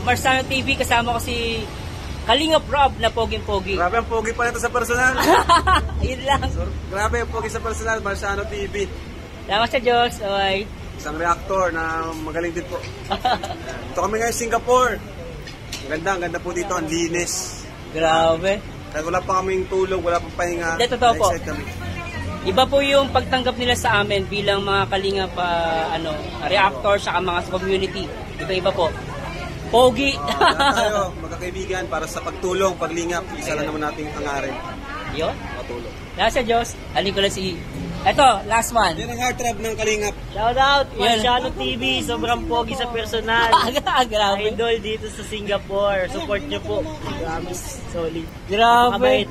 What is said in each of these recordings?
Marciano TV, kasama ko si Kalingap Rob na poging-pogi. Grabe ang pogi pa nito sa personal. Yun lang. So, grabe ang pogi sa personal, Marciano TV. Salamat sa Diyos. Okay. Isang reactor na magaling din po. Ito kami ngayon Singapore. Ang ganda po dito, ang linis. Grabe. Kahit wala pa kaming tulog, wala pang pahinga. Hindi, totoo po. Iba po yung pagtanggap nila sa amin bilang mga Kalingap reactor sa mga community. Iba po. Pogi. Tayo, magkakaibigan para sa pagtulong, paglingap. Isa lang naman nating hangarin. Yun? Matulong. Nasa Diyos, halin ko lang si... Eto, last one. Yan ang heart trap ng Kalingap. Shoutout, Marciano TV. Sobrang pogi sa personal. Grabe. Idol dito sa Singapore. Support nyo po. Promise, solid. Grabe.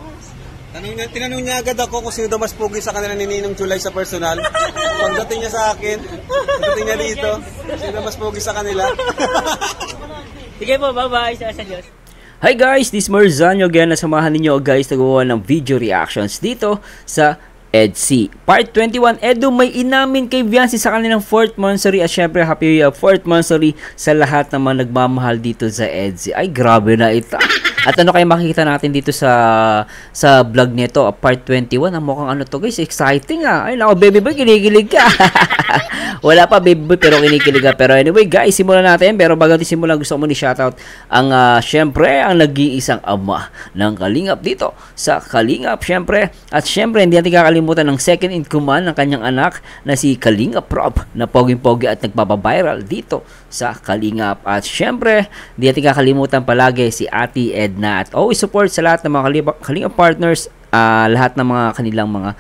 Tinanong niya agad ako kung sino daw mas pogi sa kanila ni Ninong Chulay sa personal. Pagdating niya sa akin, pagdating niya dito, sino mas pogi sa kanila. Sige po, bye-bye. Sa Diyos. Hi guys, this is Marzano again. Nasamahan ninyo guys na gawa ng video reactions dito sa EDC. Part 21, Edu may inamin kay Viancy sa kanilang 4th monthsary at syempre happy 4th monthsary sa lahat ng mga nagmamahal dito sa EDC. Ay grabe na ito. At ano kayo makikita natin dito sa vlog nito, part 21. Ang mukhang ano to guys, exciting ah. Ay nako baby boy, kinikilig ka. Wala pa baby boy pero kinikilig ka. Pero anyway guys, simulan natin. Pero bago natin simulan, gusto ko muna shoutout ang syempre ang nag-iisang ama ng Kalingap dito sa Kalingap syempre. At syempre hindi natin kakalimutan ng second in command ng kanyang anak na si Kalingap Rob na poging-pogi at nagpapaviral dito sa Kalingap. At syempre hindi natin kakalimutan palagi si Ate Edna at always support sa lahat ng mga Kalingap partners, lahat ng mga kanilang mga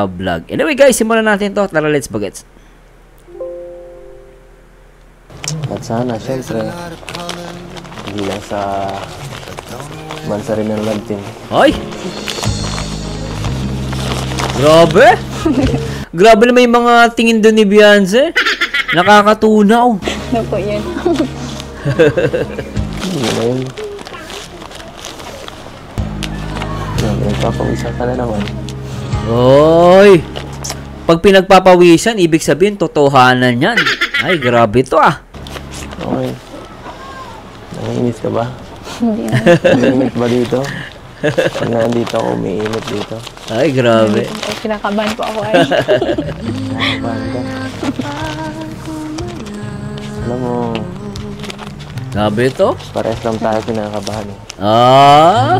vlog. Anyway guys, simulan natin to. Tara, let's bagets. At sana syempre hindi lang sa bansa rin ng love team. Hoy! Grabe! Grabe na may mga tingin doon ni Beyonce. Nakakatunaw. Ano po yan? Hindi na yun. Nagpapawisan ka na naman. Hoy! Pag pinagpapawisan, ibig sabihin, totohanan yan. Ay, grabe to ah. Okay. Nanginit ka ba? Hindi na. Nanginit ba dito? Pag nandito ako, umiinit dito. Ay, grabe. Ay, kinakabahan po ako ay. Kinakabahan ka. Alam mo, Grabe to. pares lang tayo kinakabahan eh. Ah!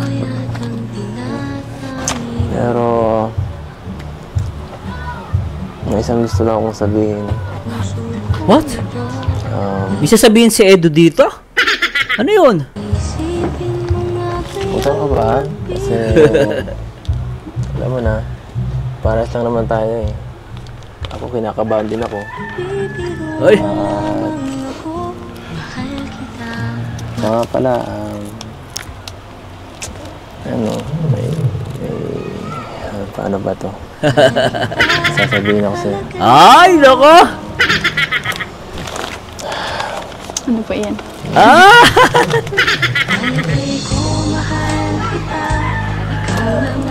Pero, may isang gusto lang akong sabihin. What? May sasabihin si Edu dito? Ano yun? Huwag kang kabahan. Kasi, alam mo na, pares lang naman tayo eh. Ako kinakabahan din ako. Hoy! Saka pala, paano ba to? Sasabihin ako sa'yo. Ay, loko! Ano po yan? Ah!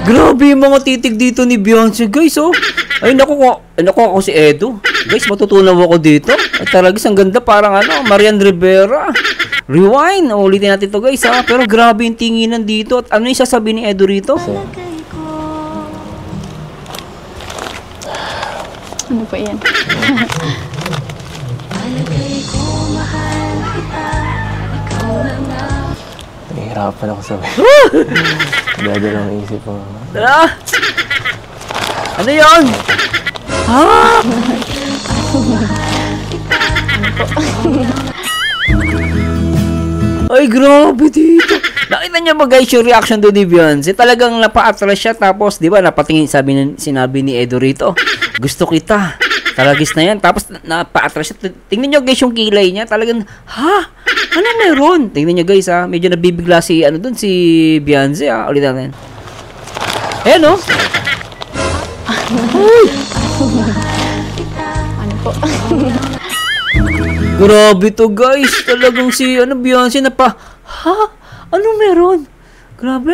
Grabe yung mga titig dito ni Beyonce, guys, oh. Ay, naku ako si Edu. Guys, matutunaw ako dito. At talagang ang ganda, parang Marian Rivera. Rewind. Ulitin natin to guys, ha. Pero grabe yung tinginan dito. At ano yung sasabihin ni Edu rito? Ano po yan? Nahihirapan ako sabihin. Dada lang ang isip ko. Ah! Ano yun? Ha? Ay, grabe dito. Nakita niya ba guys yung reaction doon ni Beyonce? Talagang napa-atras siya tapos, di ba, napatingin, sinabi ni Edu rito, gusto kita. Talagis na yan. Tapos, napa-atras siya. Tingnan niyo guys yung kilay niya. Talagang, ha? Ano meron? Tingnan niyo guys ha. Medyo nabibigla si, doon, si Beyonce ha. Ulit natin. Ayan o. Ano po? Grabe to guys. Talagang si Beyonce na pa. Ha? Ano meron? Grabe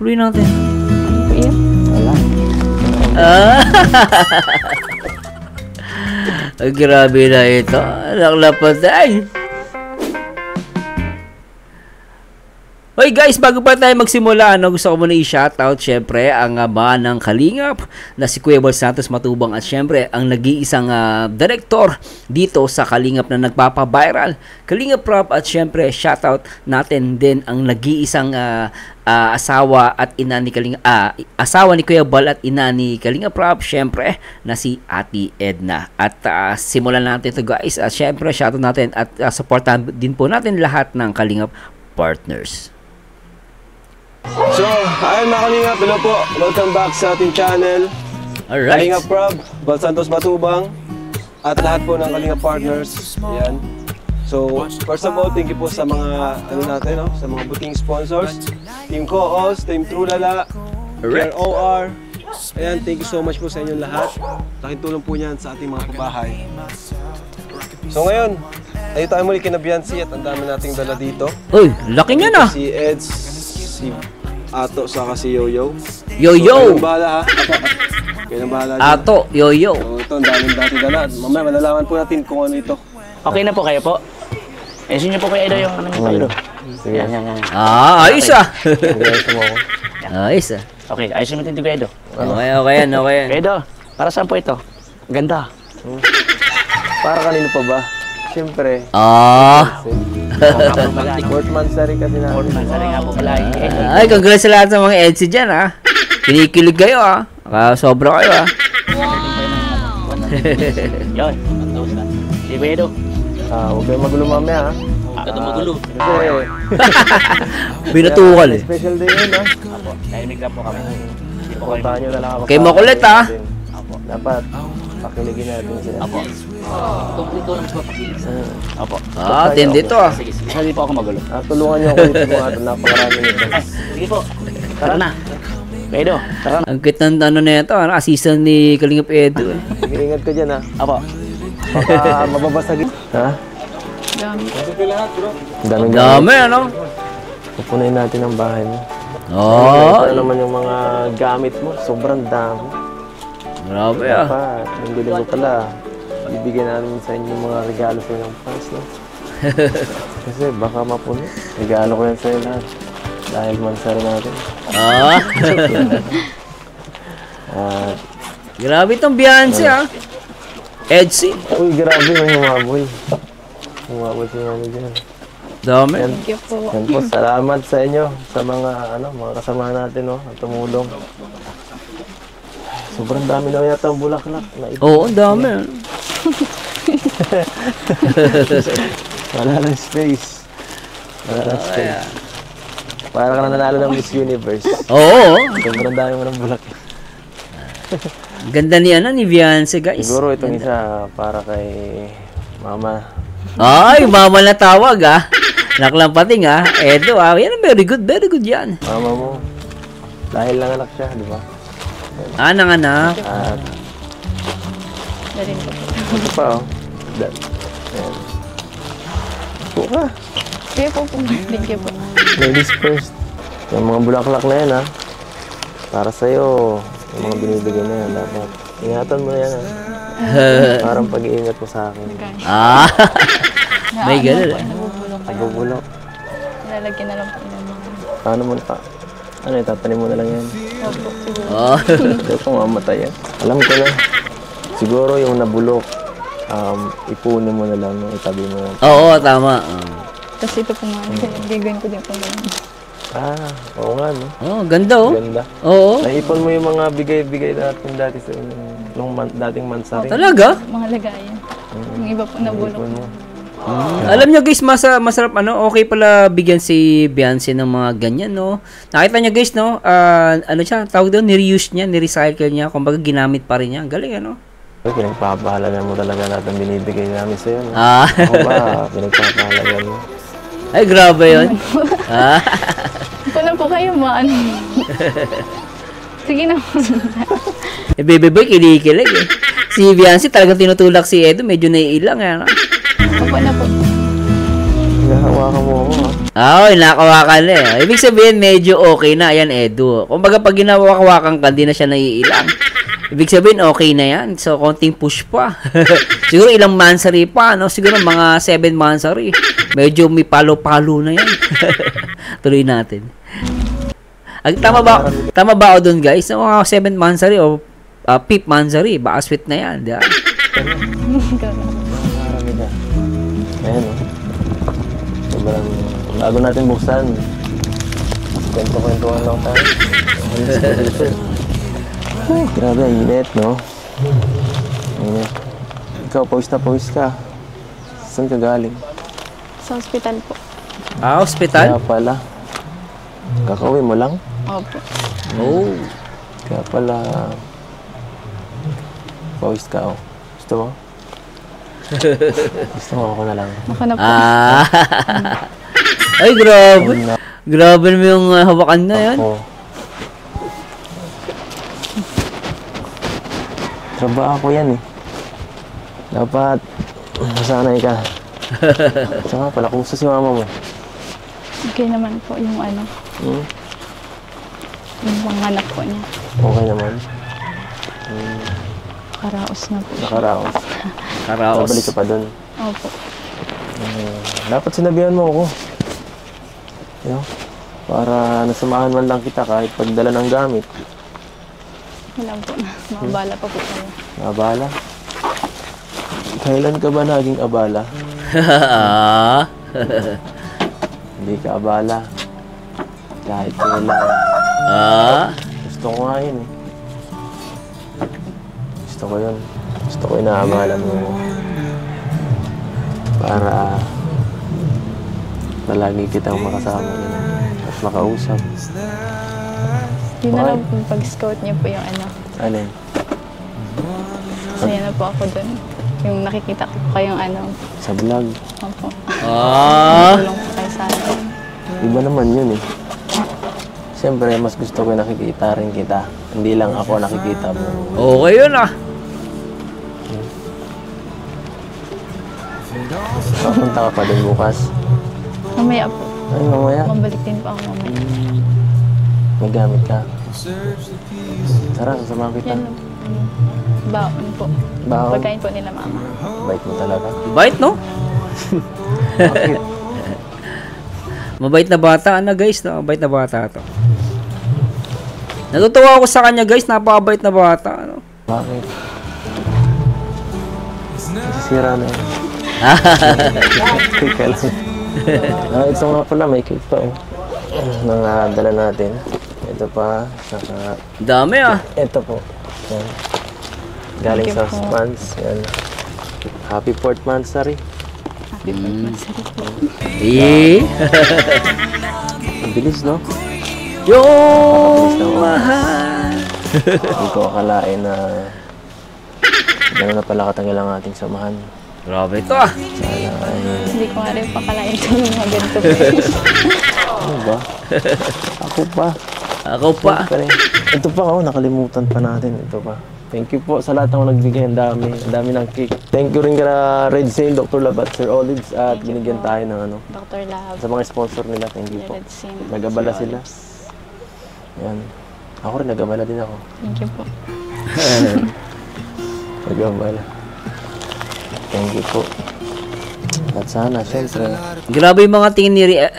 Tuloy natin. Ano po yan? Wala. Ay, grabe na ito. Naklapat ay. Hoy guys, bago pa tayo magsimula, gusto ko muna i-shoutout syempre ang ama ng Kalingap na si Kuya Bal Santos Matubang at syempre ang nag-iisang director dito sa Kalingap na nagpapa-viral, Kalingap Prab, at syempre shoutout natin din ang nag-iisang asawa at ina ni asawa ni Kuya Bal at ina ni Kalingap Prab, syempre na si Ate Edna. At simulan natin ito guys, at syempre shoutout natin at supportan din po natin lahat ng Kalingap partners. So, ayun mga Kalingap, hello po. Welcome back sa ating channel. Alright. Kalingap Prab, Bal Santos Matubang, at lahat po ng Kalingap partners. Ayan. So, first of all, thank you po sa mga, sa mga buting sponsors. Team Coos, Team Trulala, Care OR. Ayan, thank you so much po sa inyong lahat. Laking tulong po niyan sa ating mga kabahay. So ngayon, tayo tayo muli kina Biancy at ang dami nating dala dito. Uy, laki niya na. Si Eds, si Ato, saka si Yoyo. Yoyo! So, kayo nang bahala ha. Kayo nang bahala dyan. Ato, Yoyo. So ito, ang daming dati dala. Mamaya malalaman po natin kung ano ito. Okay na po kayo po. Ayusin niyo po kayo Edo yung ano niyo po Edo. Sige. Yan. Ayos ah. Ayos mo ako. Ayos ah. Okay, ayusin mo din ko Edo. Okay yan. Edo, para saan po ito? Ganda. Para kanino pa ba? Siyempre. Fourth monthsary kasi natin. Mansari nga po pala. Ay, congrats sa lahat ng mga EDSI dyan ah. Kinikilig kayo ah. Sobra kayo ah. Yun. Di ba Edo? Huwag kayong magulo mamaya ha. Ito magulo. Kasi Binatukal eh. special day yun ha. Tahimik lang po kami. Hindi po kayo. Puntahan nyo na lang ako. Kay makulit ah. Dapat pakiligin natin sila. Apo. Kompleto lang po pakilig. Apo. Tindi to ah. Sige. Hindi po ako magulo. Tulungan nyo ako dito mga napakarami nito. Sige po. Tara na. Edo, tara na. Ang cute ng ano na ito, assistant ni Kalingap Edo eh. Sige, ingat ka dyan ha. Apo. Baka mababasagin. Ha? Dami. Ang daming Dami ano? Pupunayin natin ang bahay mo. Oh, Ito naman yung mga gamit mo. Sobrang dami. grabe ah. Dapat, yung linggo pala, ibigyan namin sa inyo yung mga regalo sa inyong fans, no? Kasi baka mapuno. Regalo ko yan sa iyo lahat. Dahil mansari natin. Grabe itong Beyonce ah. Edsy. Uy, grabe yung humabol. Humabol si mami dyan. Dami. Thank you po. Yan po, salamat sa inyo, sa mga, mga kasama natin, no, na tumulong. Sobrang dami na yata ang bulaklak. Oo, dami. Wala nang space. Wala nang space. Para ka na nanalo ng Miss Universe. Oo. Sobrang dami mo ng bulaklak. Ganda ni ni Beyonce guys. Siguro itong isa para kay Mama. Ay, mama na tawag ah. Naklang pating ah. Edo ah. Yan, very good yan. Mama mo. Dahil lang anak siya, di ba? Anak. At Darin po. ito pa, oh. Ayan. Buka. Kaya po po. Thank you po. Ladies first. Yung mga bulaklak na yan, ha. Para sa'yo, yung mga binibigay na yan, dapat. Ingatan mo na yan, ha. Parang pag-iingat mo sa akin. Ah. May ganun. Nabubulong kayo. Nagbubulok. Lalagyan na lang po ng mga. Paano mo pa? Ano, itatanim mo na lang yan. Opo, siguro. Oh. Hindi ko mamatay yan. Alam ko na. Siguro yung nabulok, ipunin mo na lang, itabi mo na. Oo, tama. Kasi ito po nga. Gagawin ko din po ganun. Oo nga, no? Oh, ganda oh. Ganda. Oo. Naipon mo yung mga bigay-bigay natin dati sa nung dating mansari. Talaga? Mga lagayan. Yung iba po nabulok. Naipon mo. Alam nyo guys, masarap okay pala bigyan si Beyonce ng mga ganyan, no? Nakita nyo guys, no? Ano siya, tawag doon, ni-reuse niya, ni-recycle niya, kumbaga ginamit pa rin niya. Galing, ano? Pinagpapahalagan mo talaga lahat ng binibigay namin sa'yo, no? Ako ba, pinagpapahalagan mo. Ay, grabe yun. Ito na po kayo, maan. Sige na po. Baby boy, kinikilig eh. Si Beyonce talagang tinutulak si Edo, medyo naiilang, ano? Opo na po. Hinahawakan mo ako, ha? Ay, nakawakan na eh. Ibig sabihin, medyo okay na. Ayan, Edo. Kung baga pag ginawakan ka, di na siya naiilang. Ibig sabihin, okay na yan. So, konting push pa. Siguro ilang mansary pa, no? Siguro mga 7 mansary. Medyo may palo-palo na yan. Tuloy natin. Tama ba ako dun, guys? Ang mga 7th mansari o 5th mansari, baka sweet na yan, di ba? Marami na. Ayan, oh. Sobrang bago natin buksan. Kwento-kwentuhan lang tayo. Grabe, ang init, no? Init. Ikaw, pawis ka. Saan ka galing? Sa ospital po. Hospital? Kaya pala. Kakauwi mo lang? Opo. Oh. Kaya pala. Pawis ka, oh. Gusto mo? Gusto mo ako na lang. Ako na po. Ay, grabe. Grabe naman yung hawakan na yan. Ako. Trabaho ko yan eh. Dapat masanay ka. Saka pala, kumusta si mama mo? Okay naman po yung ano, yung panganak po niya. Okay naman. Karaos na po. Nakaraos. Karaos. Babalik ka pa dun. Opo. Dapat sinabihan mo ako. You know, para nasamahan man lang kita kahit pagdala ng gamit. Wala po na. Mabala pa po kayo. Abala? Kailan ka ba naging abala? Hindi ka abala. Kahit kailan. Gusto ko nga yun eh. Gusto ko yun. Gusto ko inaabala mo. Para palagi kitang makasama at makausap. Yun na lang po pag-scout niyo po yung ano. Alin? Masaya na po ako dun. Yung nakikita ko kayong ano. Sa vlog. Opo. Tulong po kayo sa akin. Iba naman yun eh. Siyempre, mas gusto ko nakikita rin kita. Hindi lang ako nakikita mo. Okay yun ah. Papunta ka pa din bukas. Mamaya po. Ay, mamaya. Mabalik din po ako mamaya. May gamit ka. Tara, sasamahan kita. Yan lang. Baon po. Baon? Pagkain po nila mama. Bait mo talaga. Bait, no? Bakit? Mabait na bata na, guys. No? Mabait na bata to. Natutuwa ako sa kanya, guys. Napakabait na bata. Ano? Bakit? Sira na yun. Teka lang. Ito nga pala, may cake pa. Nangadala natin. Ito pa. Saka, Dami ah. ito po. Yan. Galing Thank sa you po. Spans. Yan. Happy 4th Mansari. Happy birthday po. Ang bilis, no? Yung Napakabilis ng oras. mahal. Hindi ko akalain na gano'n na pala katagal ang ating samahan. Grabe ito ah. Sana ay... Hindi ko nga rin pakalain ito yung mga ganito po. Ano ba? Ako pa. Ako pa. Ito pa, oh, nakalimutan pa natin. Ito pa. Thank you po sa lahat ng nagbigay. Ang dami ng cake. Thank you rin kala Red Saint, Dr. Lab at Sir Olives at binigyan tayo ng ano. Dr. Lab. Sa mga sponsor nila, thank you po. Red Sim. Nag-abala sila. Yan. Ako rin, nag-abala din ako. Thank you po. Nag-abala. Thank you po. At sana, syempre, Grabe yung mga tingin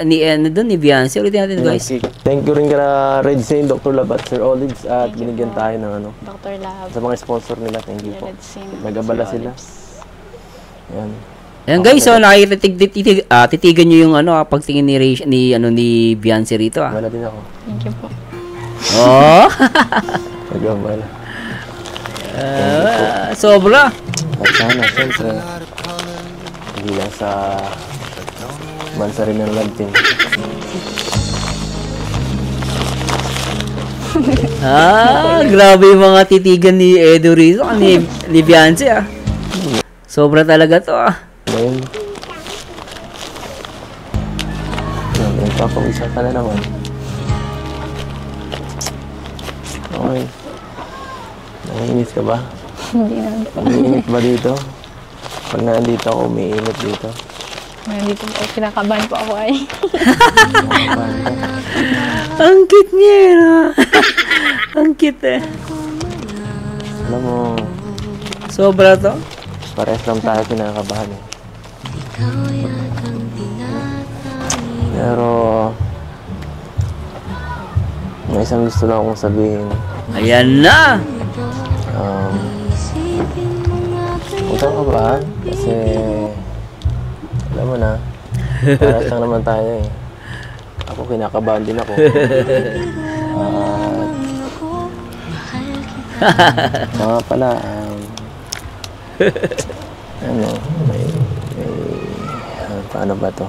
ni ano doon, ni Beyonce. Ulitin natin, guys. thank you rin kala Red Saint, Dr. Lab at Sir Olives at binigyan tayo ng ano. Dr. Lab. Sa mga sponsor nila, thank you po. Red Sim. Nag-abala sila. Yan. Ayan guys, so nakikita titigan niyo yung ano pagtingin ni Beyonce rito ah. Abala din ako. Thank you po. Oh. Nag-abala. Sobra. At sana, syempre, hindi lang sa bansa rin ng love team. Grabe yung mga titigan ni Edo rito, ni Beyonce ah. Sobra talaga to ah. Ngayon, nagpapawisa ka na naman. Okay. Nanginit ka ba? Hindi naman po. Umiinit ba dito? Pag nandito ako, umiinit dito. Nandito po. Kinakabahan po ako ay. Ang cute niya. Ang cute eh. Alam mo, Sobra to. parehas lang tayo kinakabahan eh. Pero, May isang gusto lang akong sabihin. Ayan na! Huwag kang kabahan kasi alam mo na, paras lang naman tayo eh. Ako kinakabahan din ako. Mga pala, ano, paano ba to?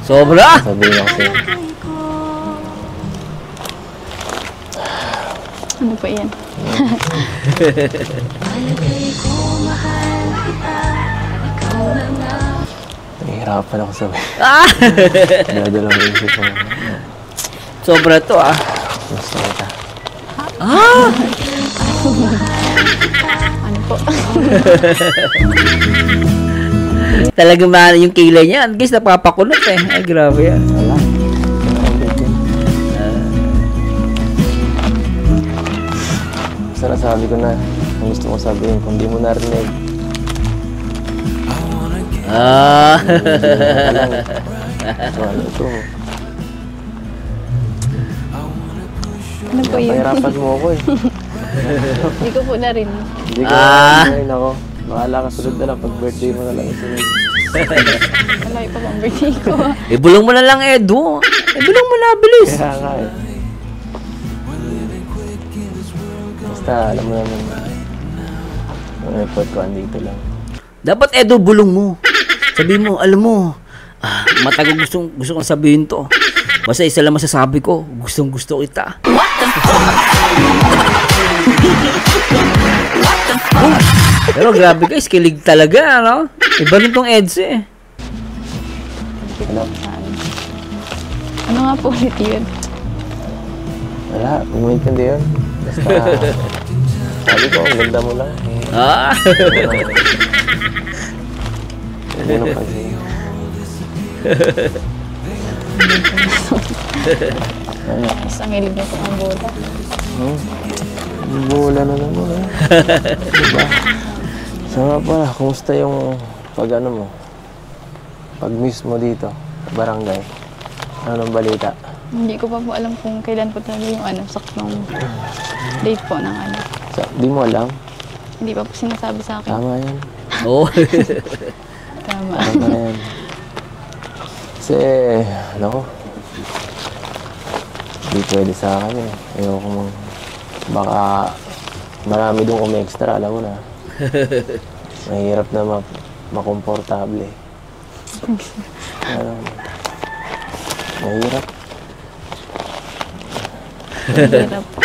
Sobra! Sabihin ako sa'yo. Ano pa yan? Nahihirapan ako sabihin. Ah! Dadalawang isip ko. Sobra to ah. Gusto kita. Ah! Ano po? Talagang mahal yung kilay niya. Guys, napapakunot eh. Ay, grabe yan. Wala. Basta nasabi ko na ang gusto kong sabihin kung di mo narinig. Ah! So, ano ito? Ano po yun? Pahirapan mo ako eh. Hindi ko po na rin. Hindi ko Ah. narinig ako. Bahala ka sunod na lang pag birthday mo na lang isunod. Malayo pa bang birthday ko? Ibulong mo na lang, Edu. Ibulong mo na, bilis. Kaya nga eh. Basta alam mo naman ang effort ko andito lang. Dapat, Edu, bulong mo. Sabi mo, alam mo, matagal gusto kong sabihin to. Basta isa lang masasabi ko, gustong gusto kita. Pero grabe guys, kilig talaga, ano? Iba rin tong Eds eh. Ano? Ano nga po ulit yun? Wala, umintindi yun. Basta, sabi ko, ang ganda mo lang. Ah! Hindi na kasi. Isang hilig na po ang bola. Bola na naman eh. Diba? So nga pala, kumusta yung pag ano mo? Pag miss mo dito, sa barangay? Anong balita? Hindi ko pa po alam kung kailan po talaga yung saktong date po ng Di mo alam? Hindi pa po sinasabi sa akin. Tama yan. Oh. Tama. Tama yan. Kasi, ano ko? Hindi pwede sa akin eh. Ayoko mong, baka marami doon extra, alam mo na. Mahirap na makomportable eh. Mahirap. Hirap po.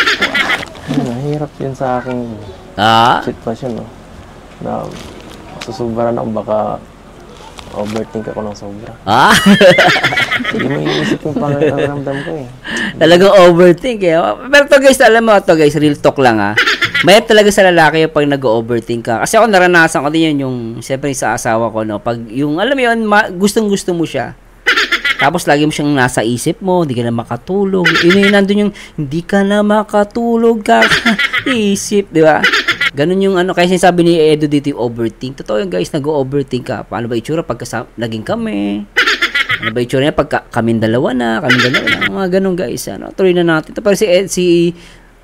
Mahirap yun sa aking sitwasyon, no? Na susubra na baka overthink ako ng sobra. Hindi mo iisip yung pangaramdam ko eh. Talagang overthink eh. Pero to guys, alam mo to guys, real talk lang ha. Mayroon talaga sa lalaki yung pag nag-overthink ka. Kasi ako naranasan ko din yun yung, siyempre sa asawa ko, no? Pag yung, alam mo yun, gustong-gusto mo siya. Tapos lagi mo siyang nasa isip mo, hindi ka na makatulog. Yun nandun yung, hindi ka na makatulog ka isip, di ba? Ganun yung ano, kaya sinasabi ni Edo dito yung overthink. Totoo yung guys, nag-overthink ka. Paano ba itsura pag naging kami? Ano ba itsura niya pag kaming dalawa na? Mga ganun guys. Ano, tuloy na natin. Ito para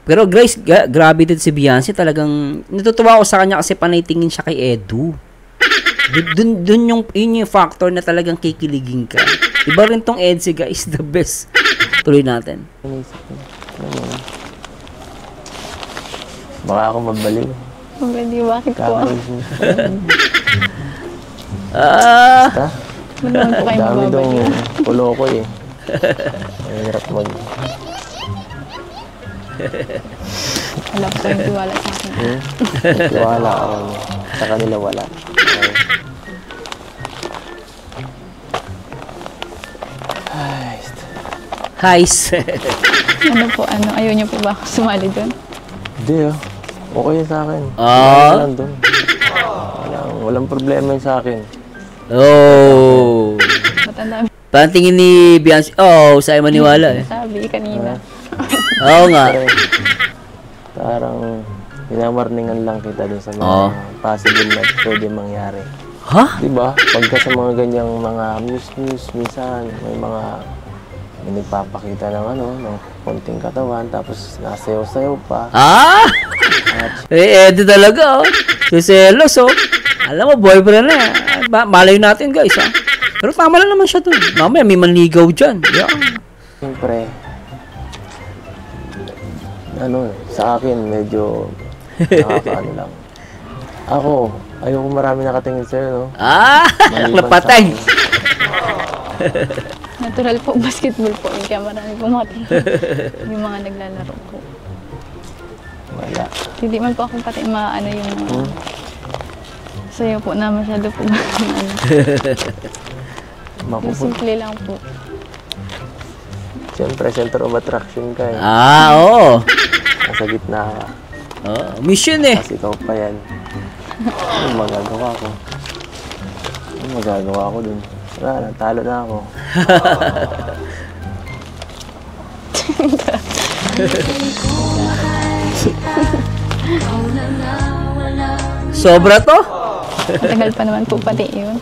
pero guys, grabe din si Beyonce. Talagang, natutuwa ako sa kanya kasi panay tingin siya kay Edu. Dun yung factor na talagang kikiligin ka. Iba rin tong Edsy guys, the best. Tuloy natin. Baka ako mabaliw. Hindi, bakit po? Basta, Naman po kayo dami dong mababaliw. pulo ko eh. Mahirap Wala po kayong tiwala sa akin. tiwala ako. Sa kanila wala. Heist. Ano po, ayaw niyo po ba ako sumali doon? Hindi ah. Okay yun sa akin. Nandun. Walang problema yun sa akin. Oh. Matanda Parang tingin ni Beyonce, sa'yo maniwala eh. sabi kanina. Oo nga. Parang pinamarningan lang kita dun sa mga possible na pwede mangyari. Ha? Diba? Pagka sa mga ganyang mga news, minsan may mga may nagpapakita ng ng konting katawan, tapos nasayaw-sayaw pa. Ah! Edo talaga, oh. Selos, oh. Alam mo, boyfriend na. Malayo natin, guys, ha. Pero tama lang naman siya dun. Mamaya, may manligaw dyan. Yeah. Siyempre, sa akin, medyo nakakaano lang. Ako, ayoko marami nakatingin sa'yo, no? Ah! Napatay! Natural po, basketball po. Kaya marami po yung mga naglalaro po. Wala. Hindi man po akong pati maano yung mga sayo po na masyado po. Yung simple lang po. Siyempre, center of attraction ka eh. Ah, oo. Nasa gitna ka. Oh, mission eh. Kasi ikaw pa yan. Ano magagawa ko? Ano magagawa ko dun? Wala, talo na ako. Sobra to? Matagal pa naman po pati yun.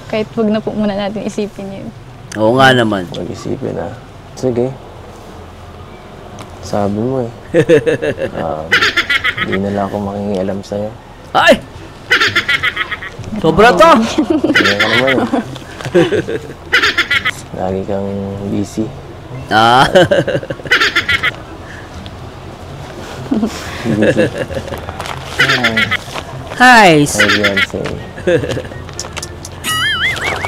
Kahit wag na po muna natin isipin yun. Oo nga naman. Mag-isipin na. Sige. Sabi mo eh. Hindi na lang ako makingialam sa'yo. Ay! Sobra to! Kaya ka naman eh. Lagi kang busy. Ah. Busy. Hi! Ay, Beyonce.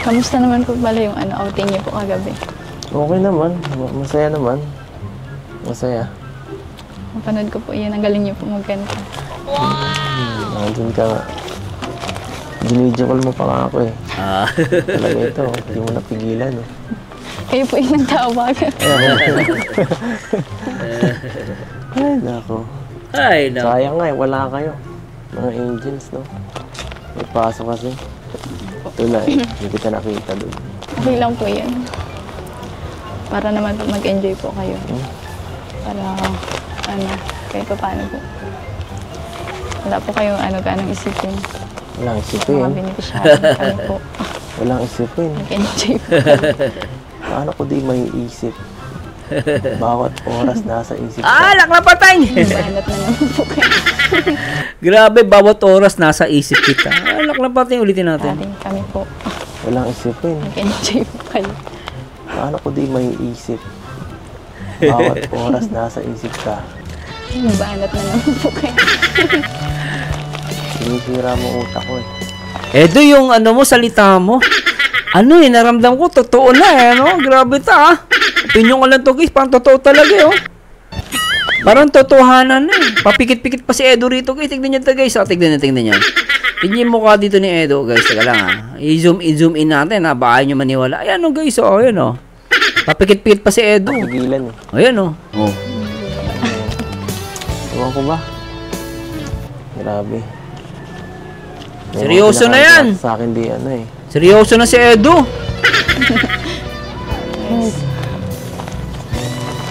Kamusta naman po pala yung outing niyo po kagabi? Okay naman. Masaya naman. Masaya. Mapanood ko po yun. Ang galing niyo po magkanta. Nandun ka nga. Ginidyo mo pa nga ako eh. Ah. Talaga ito. Hindi mo napigilan eh. Kayo po yung nagtawagan. Ay, nako. Ay, no. Sayang nga eh. Wala kayo. Mga angels, no? May pasok kasi. Wala eh. Hindi kita nakita doon. Okay lang po yan. Para naman po mag-enjoy po kayo. Para, kahit pa paano po. Wala po kayong ganong isipin. Walang Mga isipin. beneficiary kami po. Walang isipin. Mag-enjoy po. Paano ko di may isip? Bawat oras nasa isip Ah, ka. naklapatay! Banat na naman po kayo. Grabe, bawat oras nasa isip kita. Ah, naklapatay, ulitin natin. Ating kami po. Walang isipin. Mag-enjoy po kayo. Paano ko di may isip? Bawat oras nasa isip ka. Banat na naman po kayo. Sinisira mo utak ko eh. Edo, yung salita mo. Naramdam ko, totoo na eh, no? Grabe ta, ah. Opinion ko lang to, guys. Parang totoo talaga, oh. Parang totohanan na eh. Papikit-pikit pa si Edo rito, guys. Tignan niyo to, guys. Tignan niyo. Tignan yung mukha dito ni Edo, guys. Teka lang, ah. I-zoom in natin, ha. Baka nyo maniwala. Ayan, oh, guys. Oh, ayan, oh. Papikit-pikit pa si Edo. Pigilan eh. Ayan, oh. Oh. Ewan ko ba? Grabe. May Seryoso mga na yan. Sa akin di eh. Seryoso na si Edo.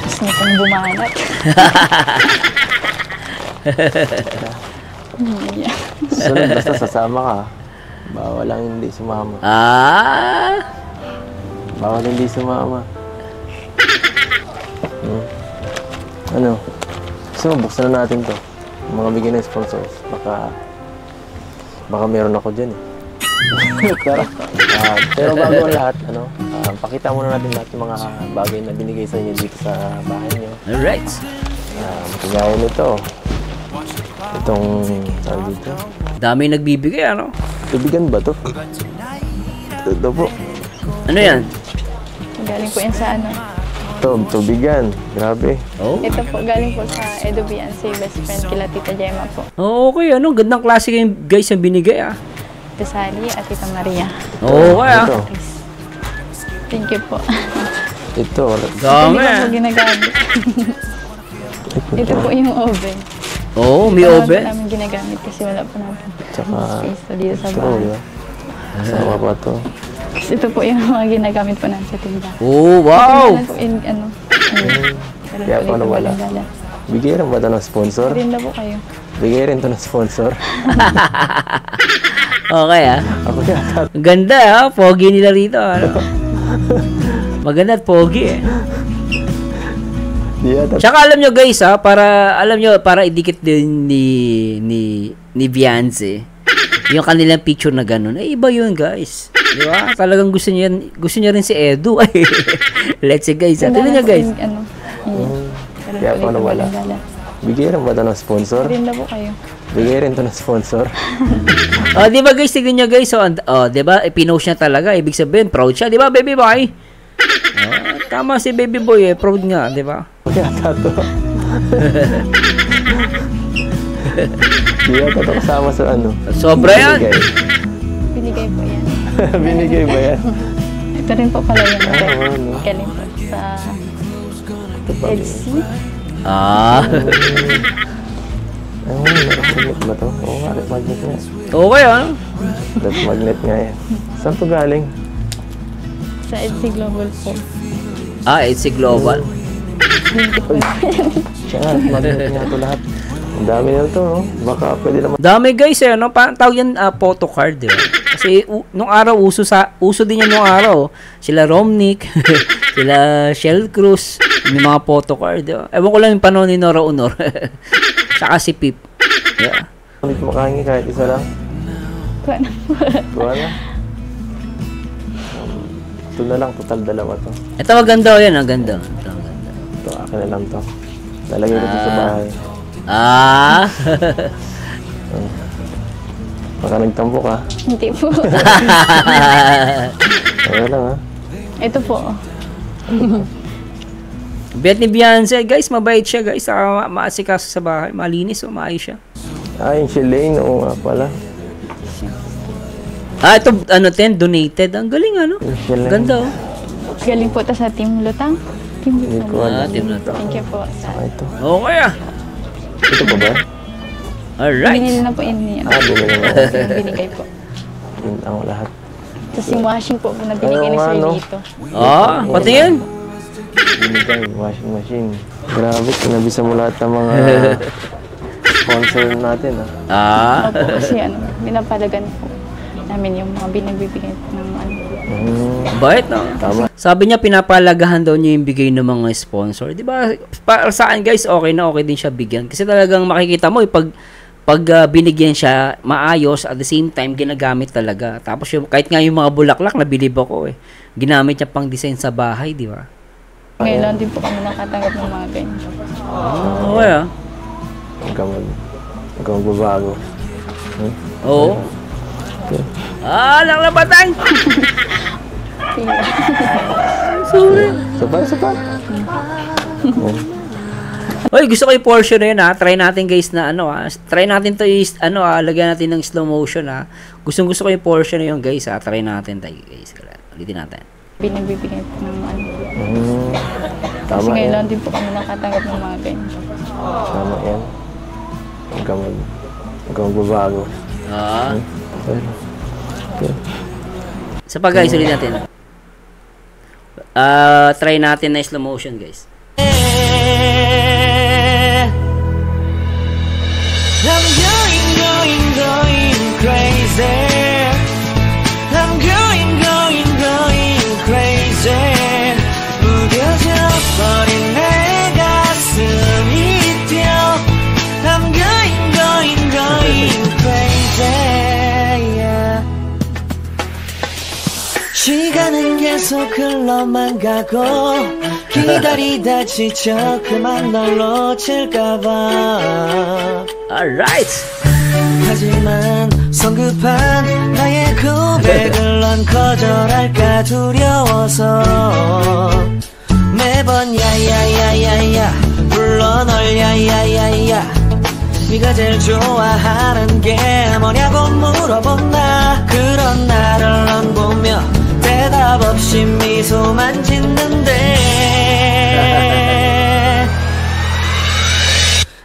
Gusto niyo pong bumanat. Sunod, basta sasama ka. Bawal lang hindi sumama. Ah. Bawal hindi sumama. Ano? Gusto mo, buksan na natin to. Mga bigyan ng sponsors. Baka meron ako dyan eh. Pero bago ang lahat, pakita muna natin lahat yung mga bagay na binigay sa inyo dito sa bahay nyo. Alright. Kagaya nito. Itong, saan dito? Dami nagbibigay, ano? Tubigan ba to? Ito po. Ano yan? Galing po yan sa Tubigan. Grabe. Oh. Ito po, galing po sa Edo Beyonce, best friend kila Tita Gemma po. Oh, okay, gandang klase yung guys yung binigay, ah. Tita Sally at Tita Maria. Oh, okay, ah. Ito. Thank you po. Ito. Dami, Hindi ko ah. po ginagamit. Ito po yung oven. Oh, may Ito naman oven. po namin ginagamit kasi wala po namin Tsaka, space dito sa straw, bahay. di ba? Sama pa to. Ito po yung mga ginagamit po namin sa tindahan. Oh, wow. Ito po in, Kaya paano wala? Bigay rin ba ito ng sponsor? Rin na po kayo. Bigay rin ito ng sponsor. Okay, ah. Ako yata. Ganda, ah. Pogi nila rito, ano? Maganda at pogi eh. Di yata. Tsaka alam nyo guys ha, para idikit din ni Beyonce. Yung kanilang picture na ganun. Ay, iba yun guys. Di ba? Talagang gusto niya rin si Edu. Let's see guys. Tignan nyo guys. Kaya paano wala? Bigay rin ba ito ng sponsor? Rin na po kayo. Bigay rin ito ng sponsor. Oh, di ba guys, tignan nyo guys. Oh, di ba? Pinost niya talaga. Ibig sabihin, proud siya. Di ba, baby boy? Oh, tama si baby boy eh. Proud nga, di ba? Kaya tato. Di yata ito kasama sa ano. Sobra yan. Binigay po yan. Binigay ba yan? Ito rin po pala yun. ano? Galing po sa EDC. Ay, magnet ba ito? Oo nga, magnet nga. Okay ah. That's magnet nga yan. Saan ito galing? Sa EDC Global po. EDC Global. Siya, magnet nga ito lahat. Ang dami na ito, no? Baka pwede naman. Dami guys eh, no? Tawag yan photocard, di ba? Kasi nung araw, uso din yan nung araw. Sila Romnick, sila Shell Cruz, may mga photocard, di ba? Ewan ko lang yung panahon ni Nora Honor. Saka si Pip. Yeah. Ulit makahingi kahit isa lang. Tuwa na. Ito na lang, total dalawa to. Ito maganda o yan, ang ganda. Ito, akin na lang to. Lalagay ko ito sa bahay. Baka nagtampo ka. Hindi po. Okay lang ha. Ito po. Bet ni Beyonce, guys, mabait siya, guys. Saka maasikaso sa bahay. Malinis o maayos siya. Yung Shilane, oo nga pala. Ito, donated. Ang galing, ano? Shilane. Ganda, oh. Galing po ito sa Team Lutang. Team Hindi ko Lutang. alam. Team na to. Thank you po. Ito. Okay, ah. Ito pa ba? Alright. Binili na po yun niya. Binili na. Binigay po. Yun ang lahat. Tapos yung washing po na binigay ni Sir Lito. Pati yan. Binigay, washing machine. Grabe, kinabisa mo lahat ng mga sponsor natin ha. Opo, kasi binapalagan po namin yung mga binagbibigay ng Bait, no? Tama. Sabi niya, pinapalagahan daw niya yung bigay ng mga sponsor. Di ba? Para saan, guys, okay na okay din siya bigyan. Kasi talagang makikita mo, pag binigyan siya, maayos, at the same time, ginagamit talaga. Tapos, kahit nga yung mga bulaklak, nabilib ako eh. Ginamit niya pang design sa bahay, di ba? Ngayon lang din po kami nakatanggap ng mga ganyan. Okay, ah. Huwag kang magbabago. Oo. Naklabatang! Sorry. Sapat. Oy, gusto ko yung portion na yun ha. Try natin guys na try natin to lagyan natin ng slow motion ha. Gusto ko yung portion na yun guys ha. Try natin tayo guys. Ulitin natin. Binagbibigay po ng Tama kasi ngayon yan. lang din po kami nakatanggap ng mga ganyan. Tama yan. Huwag kang magbabago. Sa pag guys, ulit natin. Try natin na slow motion guys. I'm going crazy. I'm going crazy. 무뎌져 버린 내 가슴이 뛰어. I'm going crazy. Yeah. 시간은 계속 흘러만 가고 기다리다 지쳐 그만 널 놓칠까봐. Alright. 하지만 성급한 나의 고백을 넌 거절할까 두려워서 매번 야야야야야 불러 널 야야야야 네가 제일 좋아하는 게 뭐냐고 물어본다. 그런 나를 넌 보며 대답 없이 미소만 짓는데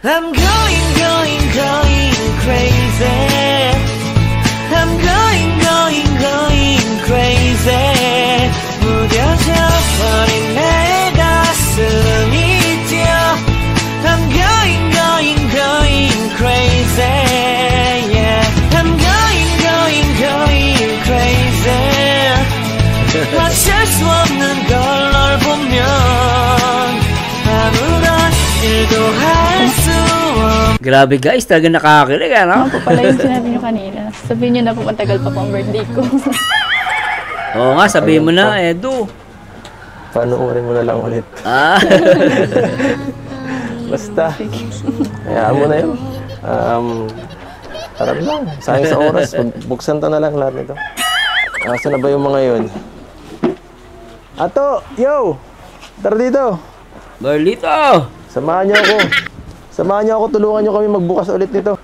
I'm going crazy. I'm going crazy. 무뎌져 버린 내 가슴이 뛰어. I'm going crazy. Yeah. I'm going crazy. 어쩔 수 없는 걸로 수 없 Grabe guys, talaga nakakilig ano? Ano po pala yung sinabi nyo kanina? Sabihin nyo na po matagal pa po ang birthday ko. Oo nga, sabihin mo na, Edu. Panoorin mo na lang ulit. Ah. Basta. Hayaan mo na yun. Tara lang. Sayang sa oras. Buksan ta na lang lahat nito. Asa na ba yung mga yun? Ato! Yo! Tara dito! Barlito! Samahan niyo ako. Samahan niyo ako. Tulungan niyo kami magbukas ulit nito.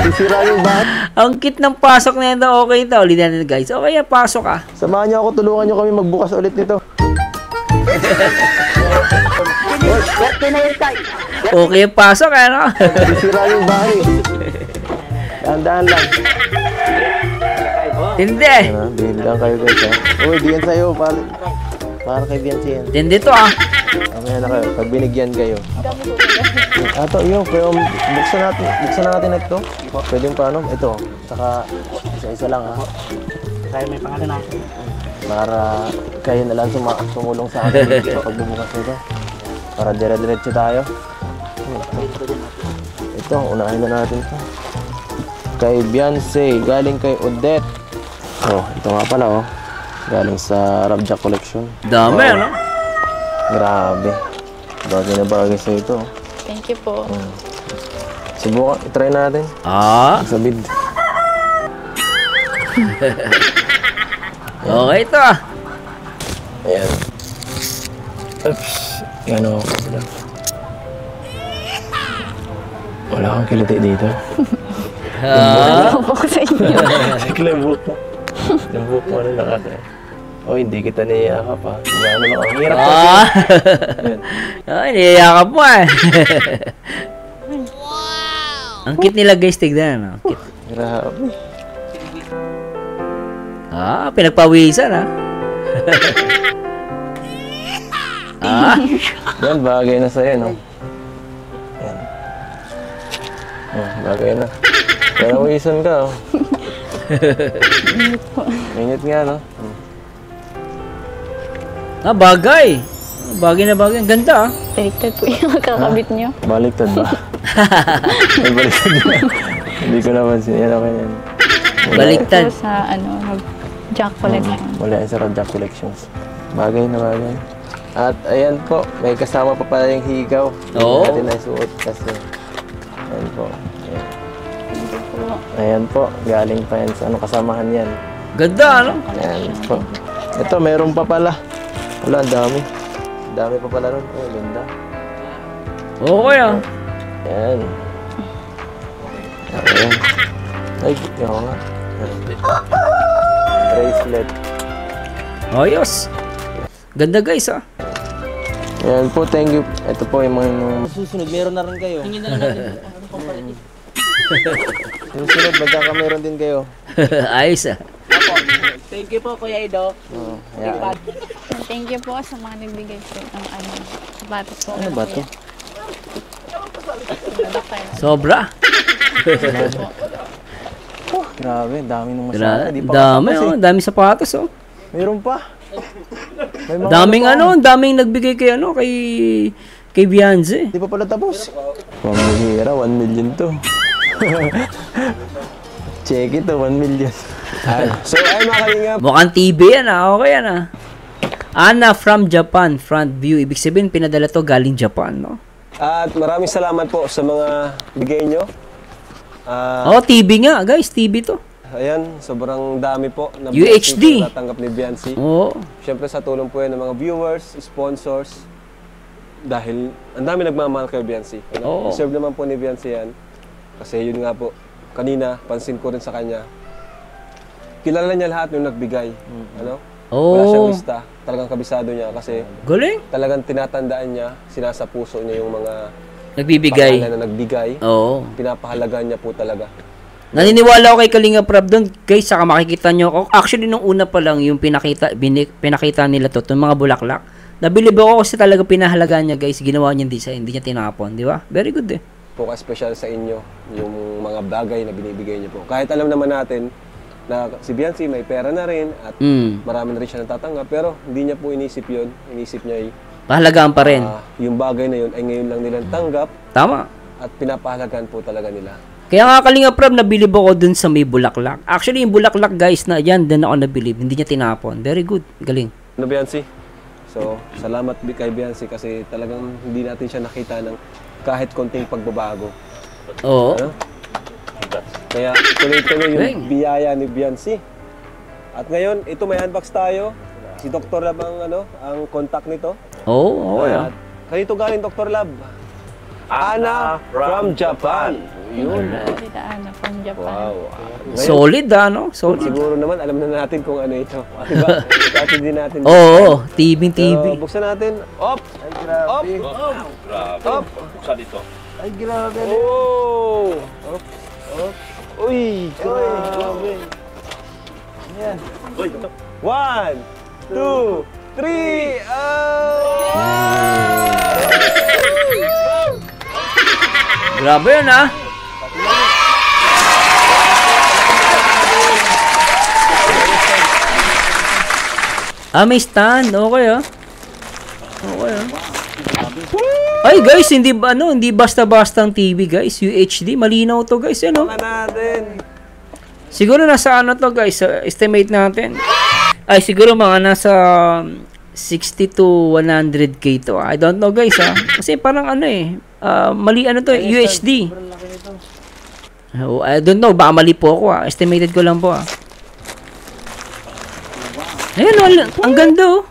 Sisira yung bahat. Ang kit ng pasok na ito, okay ito. Ulitin natin guys. Okay, pasok ah. Samahan niyo ako. Tulungan niyo kami magbukas ulit nito. Okay, pasok ano? Sisira yung bahay. Dahan-dahan lang. Tindi. Dihin lang kayo guys ha. Uy, diyan sa'yo. Para kay Bianci yan. Tindi to ah. Mamaya na kayo. Pag binigyan kayo. Ato, yun. Pero buksan natin ito. Pwede yung paano? Ito. Saka isa-isa lang ha. Kaya may pangalan natin. Para kayo na lang tumulong sa akin sa pagbubukas nito. Para dire-diretso tayo. Ito, unahin na natin ito. Kay Beyonce, galing kay Odette. Oh, ito nga pala oh. Galing sa Rabjack Collection. Dami Wow. ano? Grabe. Bagay na bagay sa ito. Thank you po. Subukan, itry natin. Ah. Sa bid. Okay ito ah. Ayan. Oops. Yan o. Wala kang kiliti dito. Ah. Ako po sa inyo. Sige lang, buhok mo. Yung buhok mo na nakaka. Oh, hindi kita niyayakap ha. Ano lang, ang hirap kasi. Ah. Ayan. Ay, niyayakap mo eh. Ang cute nila guys, tignan. Ang cute. Grabe. Ah, pinagpawisan ah. Ah. Yan, bagay na sa'yo, no? Yan. Oh, bagay na. Kaya nawisan ka, oh. Mainit nga, no? Ah, bagay. Bagay na bagay. Ang ganda ah. Baliktad po yung kakabit nyo. Baliktad ba? Ay, baliktad ba? Hindi ko naman siya. Yan, okay yan. Baliktad. Ito sa Jack Collection. Wala yan sa Radjack Collections. Bagay na bagay. At ayan po, may kasama pa pala yung higaw. Oo. Hindi natin naisuot kasi. Ayan po. Ayan. Thank you po. Ayan po, galing pa yan sa kasamahan yan. Ganda ano? Ayan po. Ito, mayroon pa pala. Wala, ang dami. Ang dami pa pala ron. Oh, ganda. Okay ah. Ayan. Ayan. Ay, yun nga. Ayan. Bracelet. Ayos. Ganda guys ah. Ayan po, thank you. Ito po yung mga... Susunod, meron na rin kayo. Tingin na lang natin. Susunod, magkakameron din kayo. Ayos ah. Thank you po, Kuya Ido. Oh, ayan. Thank you po sa mga nagbigay po ng sapatos po. Ano ba ito? Sobra. Grabe, dami nung Gra- masama. Di pa dami katapos oh, dami sapatos oh. Mayroon pa. May mga Daming pa. daming nagbigay kay kay Beyonce. Di pa pala tapos. Pamihira, 1 million to. Check it, 1 million. So, ay mga kalingap. Mukhang TV yan ah. Okay yan ah. Anna from Japan, front view. Ibig sabihin, pinadala to galing Japan, no? At maraming salamat po sa mga bigay nyo. Oh, TV nga, guys. TV to. Ayan, sobrang dami po na UHD. blessing po natanggap ni Beyonce. Oo. Siyempre sa tulong po yan ng mga viewers, sponsors, dahil ang dami nagmamahal kay Beyonce. Oo. Deserve naman po ni Beyonce yan. Kasi yun nga po, kanina, pansin ko rin sa kanya, kilala niya lahat yung nagbigay. Ano? Wala siyang Oh. lista. Talagang kabisado niya kasi Galing. talagang tinatandaan niya, sinasapuso niya yung mga Nagbibigay. pangalan na nagbigay. Oo. Pinapahalagaan niya po talaga. Naniniwala ako kay Kalinga Prab doon. Guys, saka makikita nyo. Actually, nung una pa lang, yung pinakita nila to, itong mga bulaklak. Nabilib ako kasi talaga pinahalagaan niya, guys. Ginawa niya design, hindi niya tinapon. Di ba? Very good eh. Po ka-special sa inyo yung mga bagay na binibigay niyo po. Kahit alam naman natin na si Beyonce may pera na rin at marami na rin siya natatanggap, pero hindi niya po inisip yun. Inisip niya Pahalagaan pa rin. Yung bagay na yun ay ngayon lang nilang tanggap Tama. at pinapahalagaan po talaga nila. Kaya nga Kalinga Prab, nabilib ako dun sa may bulaklak. Actually, yung bulaklak guys, na yan, din ako nabilib. Hindi niya tinapon. Very good. Galing. Ano, Biancy? So, salamat kay Biancy kasi talagang hindi natin siya nakita ng kahit konting pagbabago. Oo. Ano? Kaya tuloy-tuloy yung Galing. biyaya ni Biancy. At ngayon, ito may unbox tayo. Si Dr. Lab ang contact nito. Oo, okay. At kanito galing Dr. Lab? Ana from Japan. Yun. Tita Ana from Japan. Wow. Ngayon, Solid no? Solid. siguro naman alam na natin kung ano ito. Diba? Dati din natin. Oo, TV. So, buksan natin. Op! Op! Op! Buksan dito. Ay, grabe. Oh! Op! Op! Uy! Grabe. Yan. 1, 2, 3! Grabe yun may stand. Okay Okay Ay guys, hindi basta-bastang TV guys. UHD, malinaw to guys. Ano? natin. Siguro nasa to guys, estimate natin. Ay siguro mga nasa 60 to 100k to. I don't know guys Kasi parang mali to, UHD. I don't know, baka mali po ako Estimated ko lang po Ayan ang ganda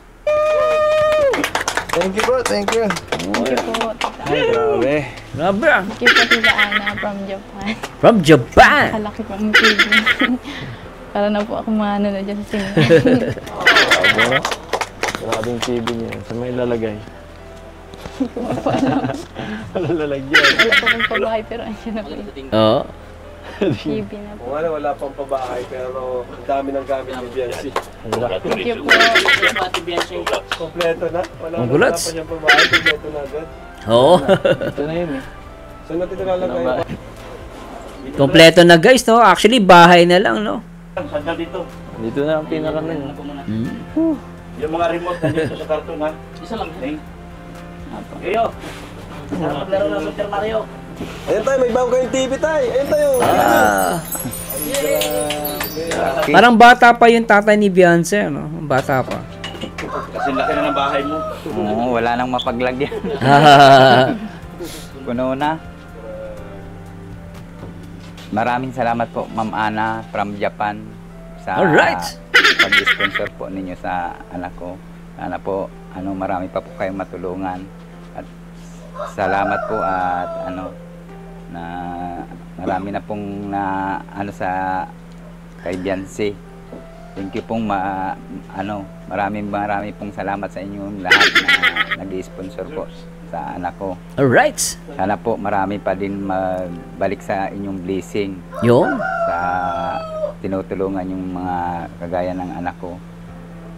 Thank you bro, thank you. Thank you po. Ay, grabe. Grabe Thank you po Tita Ana from Japan. From Japan. Kalaki pa ang TV. Para na po ako maano na dyan sa singin. Grabing TV niya. Sa may lalagay. Wala Lalagyan. po kong pabahay pero andyan na po yung Oo. TV na po. Kung wala pang pabahay pero ang dami ng gamit ni Biancy. Thank you po. Kompleto na. Wala Ang na gulats. pa niyang pabahay. Kompleto na agad. Oo. Ito na yun Saan natin nilalagay? Kompleto na guys no. Actually bahay na lang no. Sandal dito. Dito na ang pinaka na yun. Yung mga remote nandito sa karton ha. Isa lang. Kayo. Dapat laro na Super Mario. Ayun tayo, may bago kayong TV tayo. Ayun tayo. Parang bata pa yung tatay ni Beyonce no. Bata pa. Kasi laki na ng bahay mo. Oo, wala nang mapaglagyan. Puno na. Maraming salamat po, Ma'am Ana from Japan sa Alright. pag-sponsor po ninyo sa anak ko. Sana po, marami pa po kayong matulungan. At salamat po at na marami na pong sa kay Biancy. Thank you pong maraming pong salamat sa inyong lahat na nag-sponsor po sa anak ko. Alright. Sana po marami pa din magbalik sa inyong blessing Yun. sa tinutulungan yung mga kagaya ng anak ko.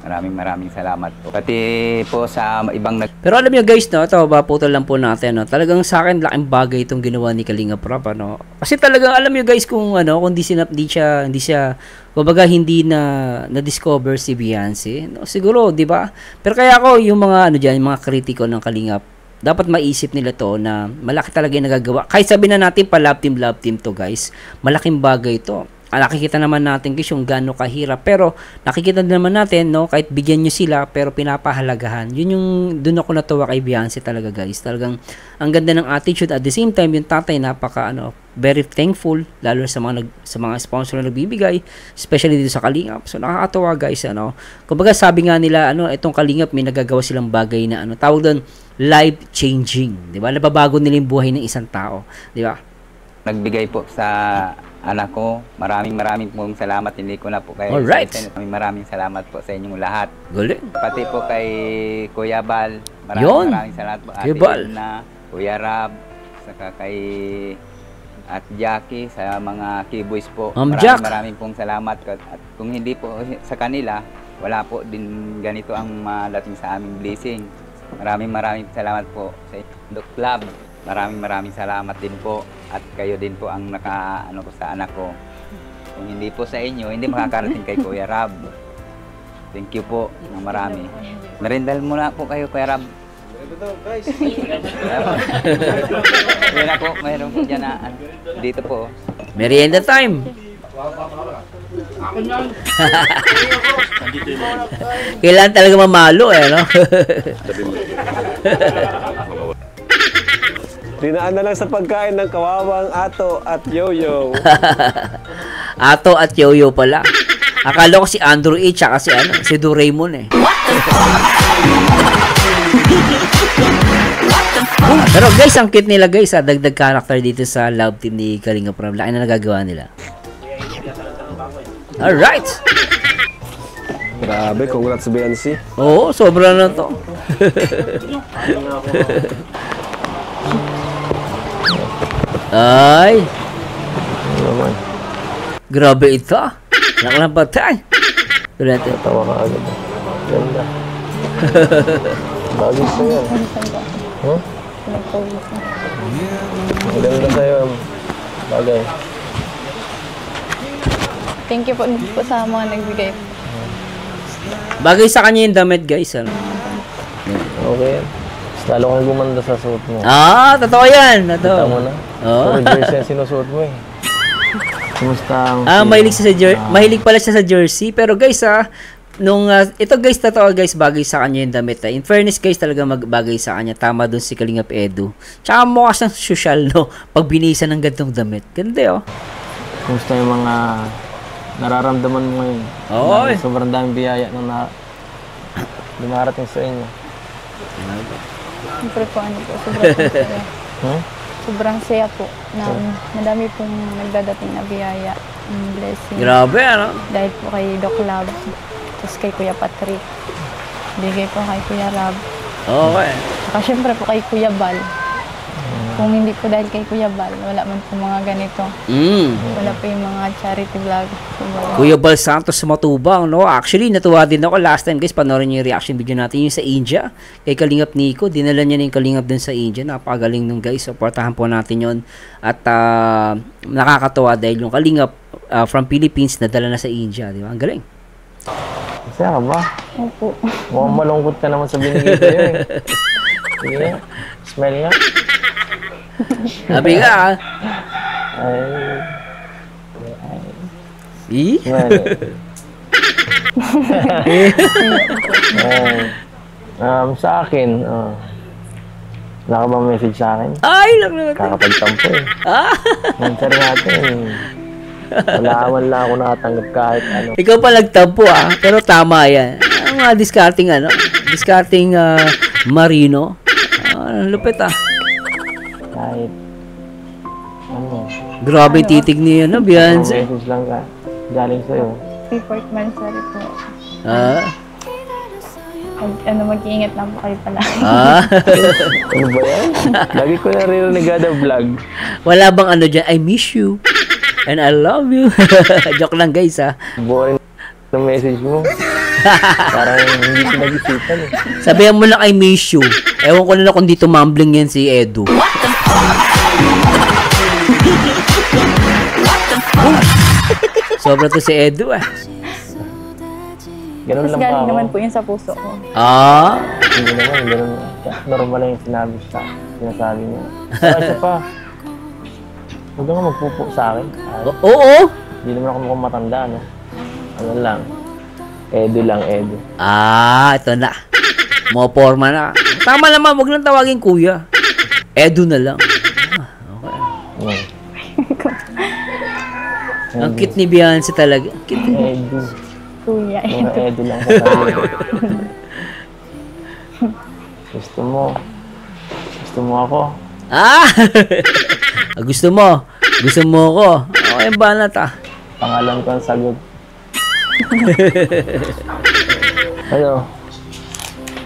Maraming salamat po. Pati po sa ibang Pero alam niyo guys, no, ito, maputol lang po natin, no. Talagang sa akin laking bagay itong ginawa ni Kalinga Prab, no. Kasi talagang alam niyo guys kung kung hindi siya kumbaga hindi na discover si Beyonce, no. Siguro, 'di ba? Pero kaya ako yung mga diyan, mga kritiko ng Kalinga, dapat maisip nila to na malaki talaga yung nagagawa. Kahit sabihin na natin pa love team to guys, malaking bagay to. Nakikita naman natin guys yung gaano kahirap, pero nakikita naman natin no, kahit bigyan nyo sila pero pinapahalagahan. Yun yung doon ako natuwa kay Beyonce talaga guys. Talagang ang ganda ng attitude, at the same time yung tatay napaka very thankful lalo sa mga sponsor na nagbibigay, especially dito sa Kalingap. So nakakatuwa guys Kumbaga sabi nga nila itong Kalingap may nagagawa silang bagay na tawag doon life changing, 'di ba? Nababago nila yung buhay ng isang tao, 'di ba? nagbigay po sa anak ko. Maraming pong salamat. Hindi ko na po kayo. Alright. Maraming salamat po sa inyong lahat. Galing. Pati po kay Kuya Bal. Yun. Maraming salamat po. Kuya Bal. Ina, Kuya Rab, saka kay at Jackie, sa mga keyboys po. Maraming pong salamat. At kung hindi po sa kanila, wala po din ganito ang malating sa aming blessing. Maraming salamat po sa Doc Club. Maraming salamat din po, at kayo din po ang naka-ano ko sa anak ko. Kung hindi po sa inyo, hindi makakarating kay Kuya Rab. Thank you po ng marami. Merindal muna po kayo, Kuya Rab. Ito, guys. Yan po, mayroon po dyan na, dito po. Merienda time. Kailangan talaga mamalo no? Dinaan na lang sa pagkain ng kawawang Ato at Yoyo. Ato at Yoyo pala. Akala ko si Andrew H. Tsaka si Doraemon eh. Pero guys, ang cute nila guys. Dagdag character dito sa love team ni Kalinga Prab. Laki na nagagawa nila. Alright! Grabe, congrats sa BNC. Oo, sobra na to. Ay! Grabe ito. Nakalampatay. Durante. Tawa ka agad. Ganda. Bagay sa'yo. Huh? Maganda sa'yo. Bagay. Thank you po sa mga nagbigay. Bagay sa kanya yung damit guys. Ano? Okay. Lalo kang gumanda sa suot mo. Ah, totoo yan. Totoo. Kita mo na. Oh. Puro jersey ang sinusuot mo eh. Kumusta ang... mahilig pala siya sa jersey. Pero guys ito guys, totoo guys, bagay sa kanya yung damit. In fairness guys, talaga magbagay sa kanya. Tama dun si Kalingap Edu. Tsaka mukha siyang social, no? Pag binisa ng gantong damit. Ganda, oh. Kumusta yung mga nararamdaman mo ngayon? Oo. Sobrang daming biyaya na dumarating sa inyo. Siyempre po, sobrang saya. Sobrang saya po na madami pong nagdadating na biyaya, blessing. Grabe, ano? Dahil po kay Doc Lab, tapos kay Kuya Patrick, bigay po kay Kuya Rab. Okay. Saka siyempre po kay Kuya Bal. Kung hindi po dahil kay Kuya Bal, wala man po mga ganito. Wala po yung mga charity vlog. Kuya Bal Santos Matubang, no? Actually, natuwa din ako last time, guys. Panoorin niyo yung reaction video natin yung sa India. Kay Kalingap Nico, dinala niya na yung Kalingap dun sa India. Napakagaling nung guys. Supportahan po natin yon. At nakakatawa dahil yung Kalingap from Philippines nadala na sa India. Di ba? Ang galing. Masaya ka ba? Opo. Mukhang malungkot ka naman sa binigay sa'yo eh. Sige, smile nga. Sabi ka, sa akin, wala ka bang message sa akin? Ay, lang naman. Kakapagtampo eh. Answer natin. Wala ako nakatanggap kahit ano. Ikaw pa nagtampo pero tama yan. Ang mga discarding Marino. Lupit Kahit ano. Grabe titig niya, no, Beyonce? Message lang ka. Galing sa'yo. Report man, sorry po. Mag-iingat lang po kayo pala. Ano ba yan? Lagi ko narinig na vlog. Wala bang ano dyan? I miss you. And I love you. Joke lang guys Boring na message mo. Parang hindi ko nag-isipan eh. Sabihan mo lang I miss you. Ewan ko na kung dito mumbling yan si Edu. Sobra to si Edu Ganun lang galing pa ako. naman po yun sa puso ko. Hindi naman, ganun. Normal lang yung sinasabi niya. Isa pa. Huwag ka magpupo sa akin. Oo. Hindi naman ako mukhang matanda, no? Ano lang. Edu lang, Edu. Ito na. Mo forma na. Tama naman, wag lang tawagin kuya. Edu na lang. Okay. Ang cute ni Beyonce talaga. Cute. Edu. Kuya, Mga Edu lang sa tayo. Gusto mo ako. Gusto mo ako. Okay, banat Pangalan ko ang sagot.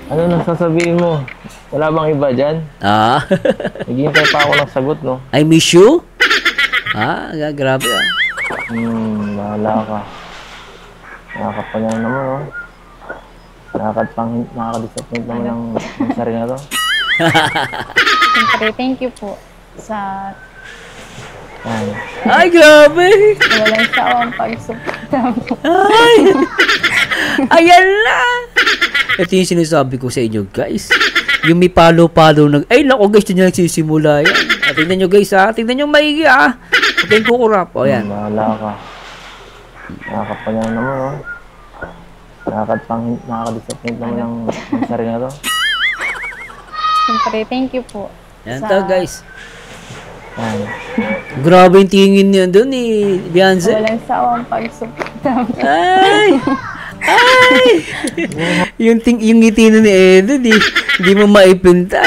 Ano nang sasabihin mo? Wala bang iba dyan? Naghihintay pa ako ng sagot, no? I miss you? Grabe Bahala ka. Nakakapanya naman, no? Nakaka-disappoint naman ang sari na to. Siyempre, thank you po sa Ay, grabe! walang sawang pagsuporta mo. Ayan na! Ito yung sinasabi ko sa inyo, guys. Yung may palo-palo ay nako guys, dyan nagsisimula yan. At tignan nyo guys ha, tignan nyo maigi ha. Huwag kayong kukurap. O yan. Bahala ka. Nakakapanya naman, oh. Nakaka-disappoint naman ng sarili na to. Siyempre, thank you po. Yan to guys. Yan. Grabe yung tingin niya doon ni Beyonce. Walang sawang pagsuporta. Ay! Ay! yung ngiti na ni Edo, di mo maipinta.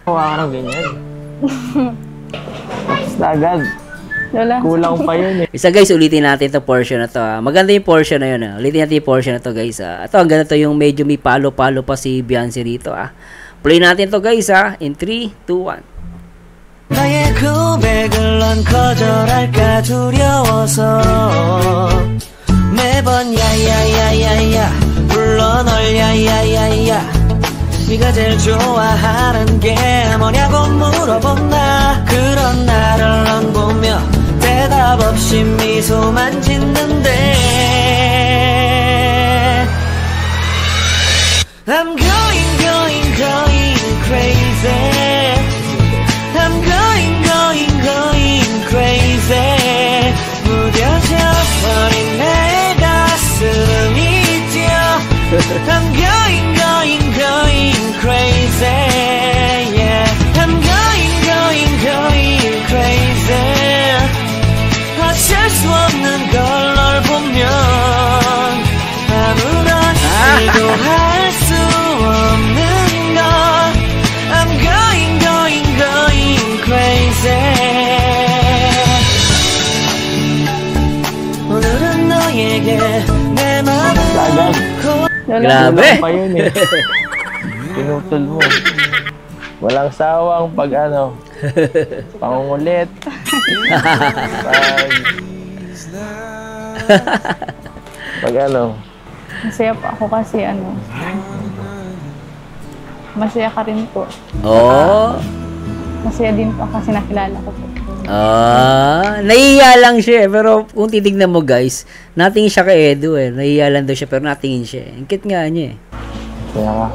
Hawa ka ng ganyan. Basta agad. Wala. Kulang pa yun eh. Isa guys, ulitin natin ito portion na to ha. Maganda yung portion na yun ha. Ulitin natin yung portion na to guys ha. Ito, ang ganito yung medyo may palo-palo pa si Beyonce rito ha. Play natin to guys ha. In 3, 2, 1. 나의 고백을 넌 거절할까 두려워서 매번 야야야야야 불러 널 야야야야 네가 제일 좋아하는 게 뭐냐고 물어본 나 그런 나를 넌 보며 대답 없이 미소만 짓는데 I'm going crazy I'm going crazy 무뎌져 버린 내 가슴이 뛰어 I'm going crazy yeah I'm going crazy 어쩔 수 없는 걸 널 보면 아무런 시도할 수 없는 걸 I'm going crazy 오늘은 너에게 내 맘을 Grabe! Pa yun eh. Pinutol mo. Walang sawang pag pangungulit. Pag Masaya po ako kasi masaya ka rin po. Oh. Masaya din po kasi nakilala ko po. Nahihiya lang siya pero kung titignan mo guys, natingin siya kay Edo eh. Nahihiya lang daw siya pero natingin siya. Ang cute nga niya eh. Kaya ka.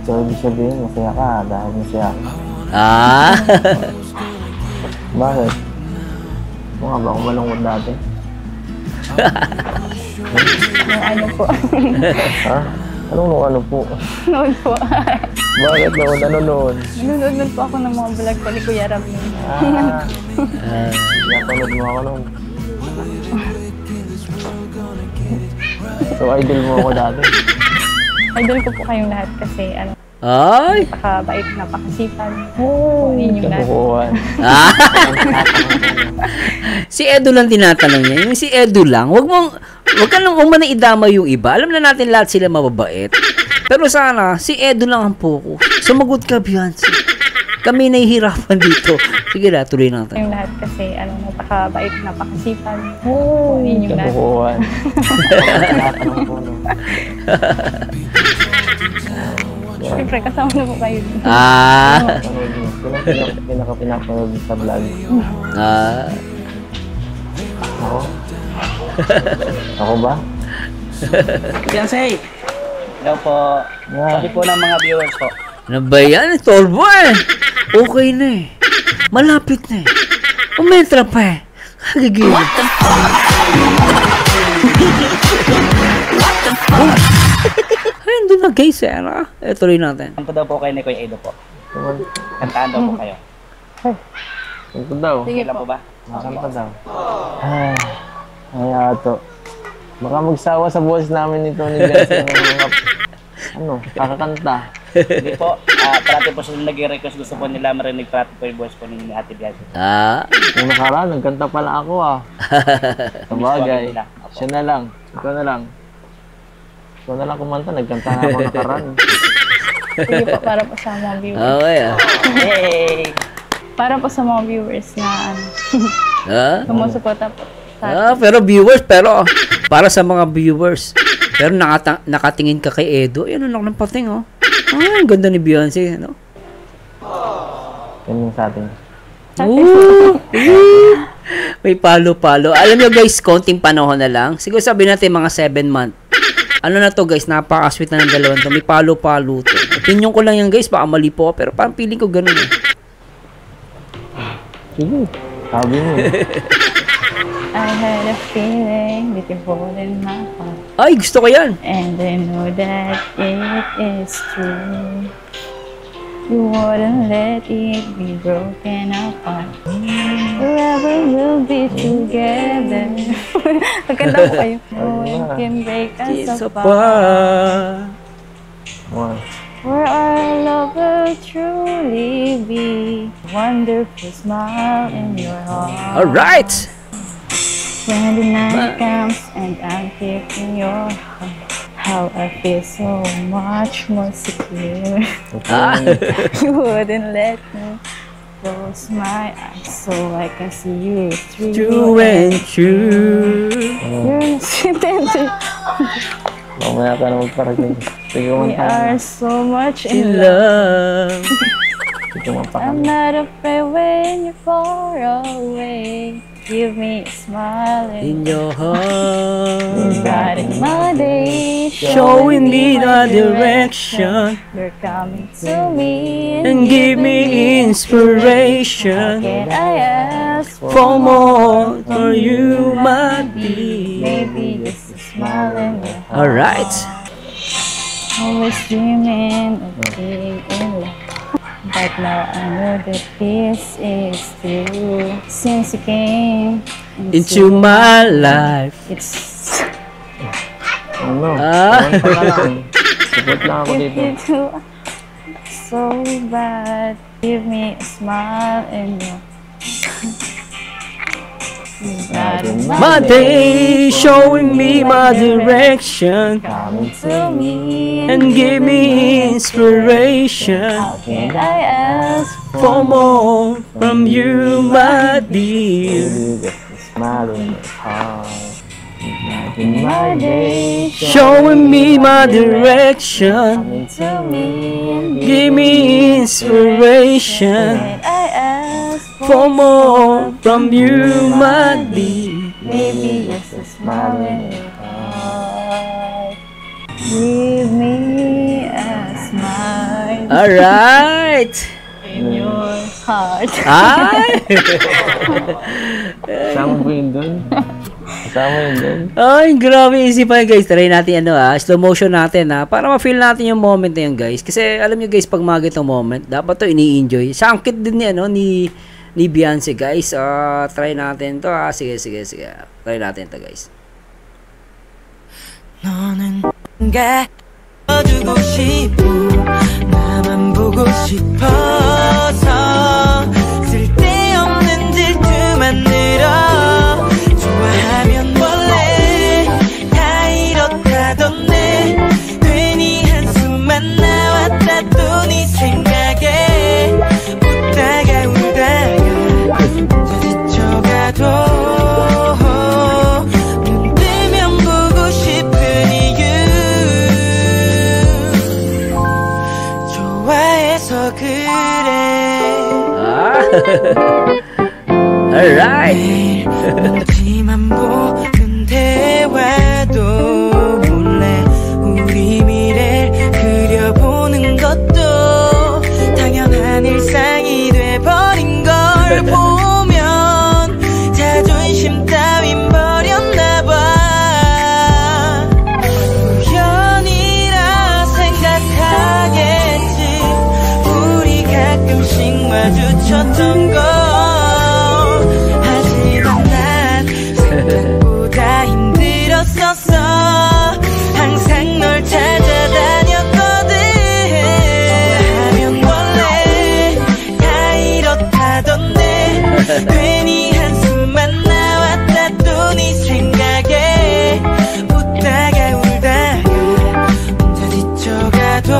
So, ibig sabihin, masaya ka dahil masaya ka. Bakit? Mukha ba akong malungkot dati? Ano po? Ha? Ano po? Noon po. Bakit noon? Ano noon? Nanonood po ako ng mga vlog ko ni Kuya Ramon. Napanood mo ako noon. So, idol mo ako dati. Idol ko po kayong lahat kasi Ay! napakabait, napakasipag. Kung inyong lahat. Si Edo lang tinatanong niya. Yung si Edo lang, wag ka nang umana idama yung iba. Alam na natin lahat sila mababait. Pero sana, si Edo lang ang poko. Sumagot ka, Beyonce. Kami nahihirapan dito. Sige na, tuloy natin. Kayong lahat kasi napakabait, napakasipag. Kung inyong lahat. Siyempre, kasama na po kayo. Pinapanood sa vlog. Ako ba? Beyonce! Hello po. Sabi po ng mga viewers po. Ano ba yan? Tolbo eh. Okay na eh. Malapit na eh. Umentra pa eh. Kagigil. What the fuck? Ayun doon na guys eh. Tuloy natin. Kanto daw po kayo ni Kuya Edo po. Kantaan daw po kayo. Kanto daw? Sige po ba? Kanto daw. Ay ato. Baka magsawa sa boses namin nito ni Beyonce ng mga kakakanta. Hindi po. Parati po sila nag-request. Gusto po nila marinig parati po yung voice po ni Ate Beyonce. Nung nakaraan, nagkanta pala ako Sabagay. Siya na lang. Ikaw na lang. Ikaw na lang kumanta. Nagkanta na ako nakaraan. Sige po, para po sa mga viewers. Okay Hey! Para po sa mga viewers na sumusuporta po. Pero viewers, pero para sa mga viewers. Pero nakatingin ka kay Edo. Yan ang ng pating oh. Ay, ang ganda ni Beyonce, ano? Yan yung sa atin. May palo-palo. Alam nyo guys, konting panahon na lang. Siguro sabihin natin mga 7 months. Ano na to guys, napaka-sweet na ng dalawang to. May palo-palo to. Opinion ko lang yan guys, baka mali po. Pero parang feeling ko ganun eh. Sige, sabi mo. I had a feeling that you're holding my heart. Ay, gusto ko yan. And I know that it is true. You wouldn't let it be broken apart. Forever we'll be together. Maganda po kayo. No one can break us apart. Where our love will truly be. Wonderful smile in your heart. Alright! When the night comes and I'm here in your heart, how I feel so much more secure. You wouldn't let me close my eyes so I can see you through True and true. You're sweet. Mamaya ka na magparagin. Sige, We are so much in In love. I'm not afraid when you're far away. Give me a smile In your heart. Brighten my day, Showing me the direction. You're coming to me And give me inspiration. Can I ask For more for you, my dear. maybe just a smile in your heart? Alright. Always dreaming of being in love, but now I know that this is true. Since you came Into my life. it's Ano? Ah. Support lang ako if dito. you do so bad, give me a smile in your My day, showing me my direction. coming to me And give me inspiration. Can I ask For more from you, my dear. Smile in your heart. in my day? Showing me my direction. Coming to me Give me inspiration. Can I ask For more from you, my dear. maybe just a smile in your heart? Give me a smile Alright. in your heart. Ay! Kasama mo yun dun? Kasama yun dun? Ay, grabe isipan guys. Try natin slow motion natin para ma-feel natin yung moment na yun guys. Kasi alam nyo guys, pag mga ganitong moment, dapat to ini-enjoy. Siya ang cute din ni Beyonce guys. Try natin to Sige. Try natin to guys. 너는 가 어두고 싶고 나만 보고 싶어서 쓸데없는 질투만 늘어 좋아하면 원래 다 이렇다던데 괜히 한숨만 나왔다 또 네 생각에 웃다가 울다가 혼자 지쳐가도 눈 뜨면 보고 싶은 이유 좋아해서 그래 Alright. 눈치만 보는 대화도 몰래 우리 미래를 그려보는 것도 당연한 일상이 돼버린 걸 보면 자존심 따윈 버렸나봐 우연이라 생각하겠지 우리 가끔씩 마주쳤던 거 하지만 난 생각보다 힘들었었어 항상 널 찾아다녔거든 좋아하면 원래 다 이렇다던데 괜히 한숨만 나왔다 또 네 생각에 웃다가 울다가 혼자 지쳐가도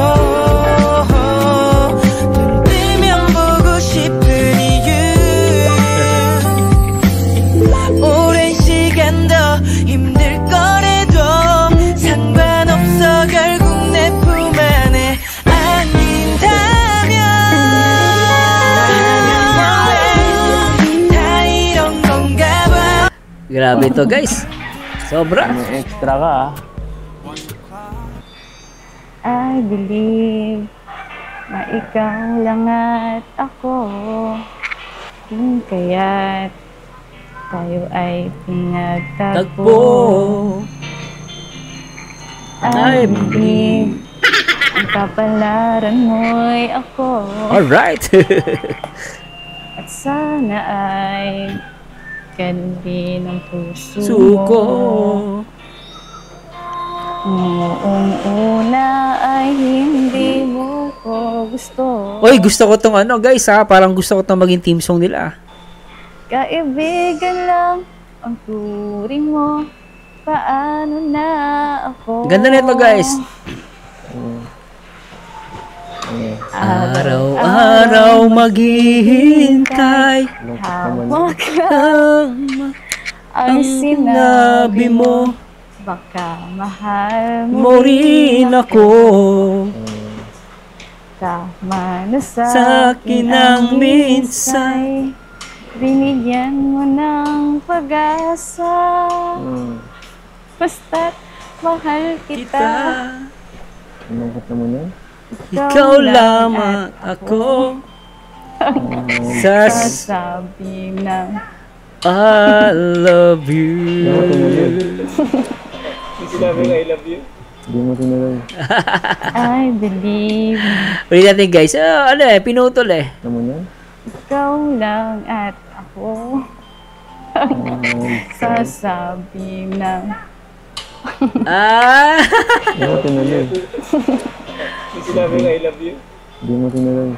눈 뜨면 보고 싶은 이유 오랜 시간 더 힘들 거래도 상관없어 결국 내 품 안에 안긴다면 다 이런 건가 봐 Grabe to guys. Sobra. May extra ka I believe na ikaw lang at ako, kung kaya't tayo ay pinagtagpo. I believe ang kapalaran mo'y ako. Alright! At sana ay ganun din ang puso Suko. Noong una ay hindi mo ko gusto. Oy, gusto ko tong ano guys ha. Parang gusto ko tong maging team song nila. Kaibigan lang ang turing mo. Paano na ako? Ganda nito guys. Araw-araw maghihintay. Hawak lang ang sinabi mo. Baka mahal mo rin ako. Tama na sa akin ang minsan. Binigyan mo ng pag-asa. Basta't mahal kita. Anong kata mo yan? Ikaw lamang ako. Sasabi ng I love you. Sinabi nga I love you. Hindi mo tinuloy. I believe Ulit natin guys. Ano pinutol Ano mo yan? ikaw lang at ako. Sasabi ng Hindi mo tinuloy. Sinabi nga I love you. Hindi mo tinuloy.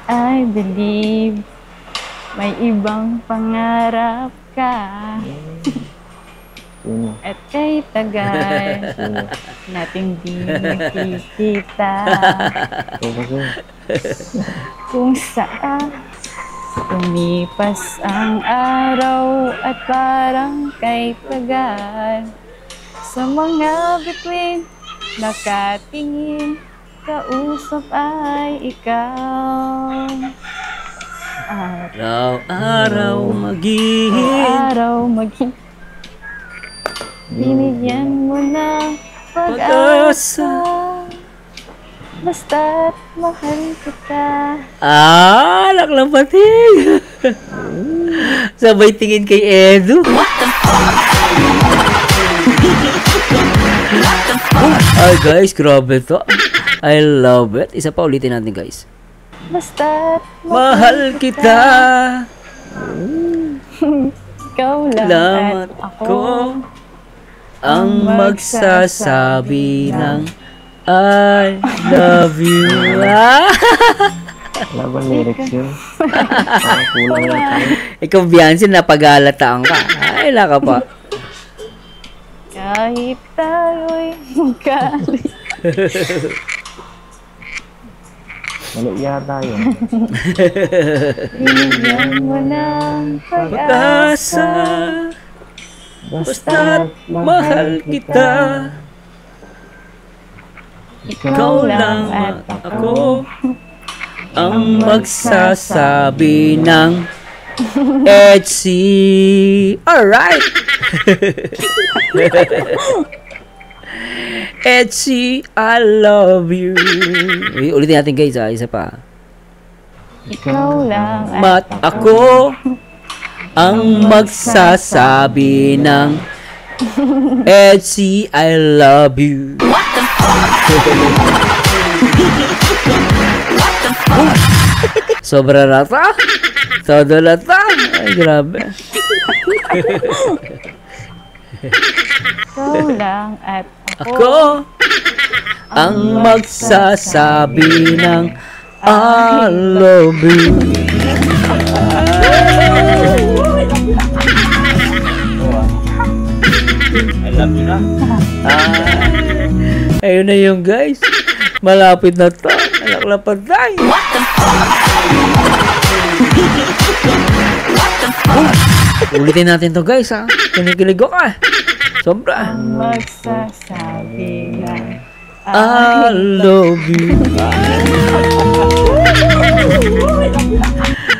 I believe may ibang pangarap ka. Sino? At kay tagal nating di nakikita. Ito kasi. Kung saan lumipas ang araw at parang kay tagal. Sa mga bituin nakatingin, kausap ay ikaw. Araw-araw binigyan mo ng pag-asa. Basta't mahal kita. Laklapating. Sabay tingin kay Edu. Ay guys, grabe to. I love it. Isa pa ulitin natin guys. Basta't Mahal kita. ikaw lang at ako ang magsasabi ng I love you. Wala ba lyrics yun? Parang kulang na tayo. Ikaw, Biancy, napagalataan ka. Ay, wala ka pa. kahit tayo'y magkalit. Mali yata yun. Binigyan mo ng pag-asa. Basta't mahal kita. Ikaw lang at ako ang magsasabi ng Etsy. Alright. Etsy, I love you. Ulitin natin guys, isa pa. Ikaw lang Mat ako ang magsasabi ng Etsy, I love you. Sobra rata. Todo lata. Ay, grabe. ikaw lang at Ako ang magsasabi ng I love you. I love you na. Ayun na yung guys. Malapit na to. Naklapad tayo. Ulitin natin to guys ha. Kinikilig ko ka. Sobra. magsasabi ng I love you.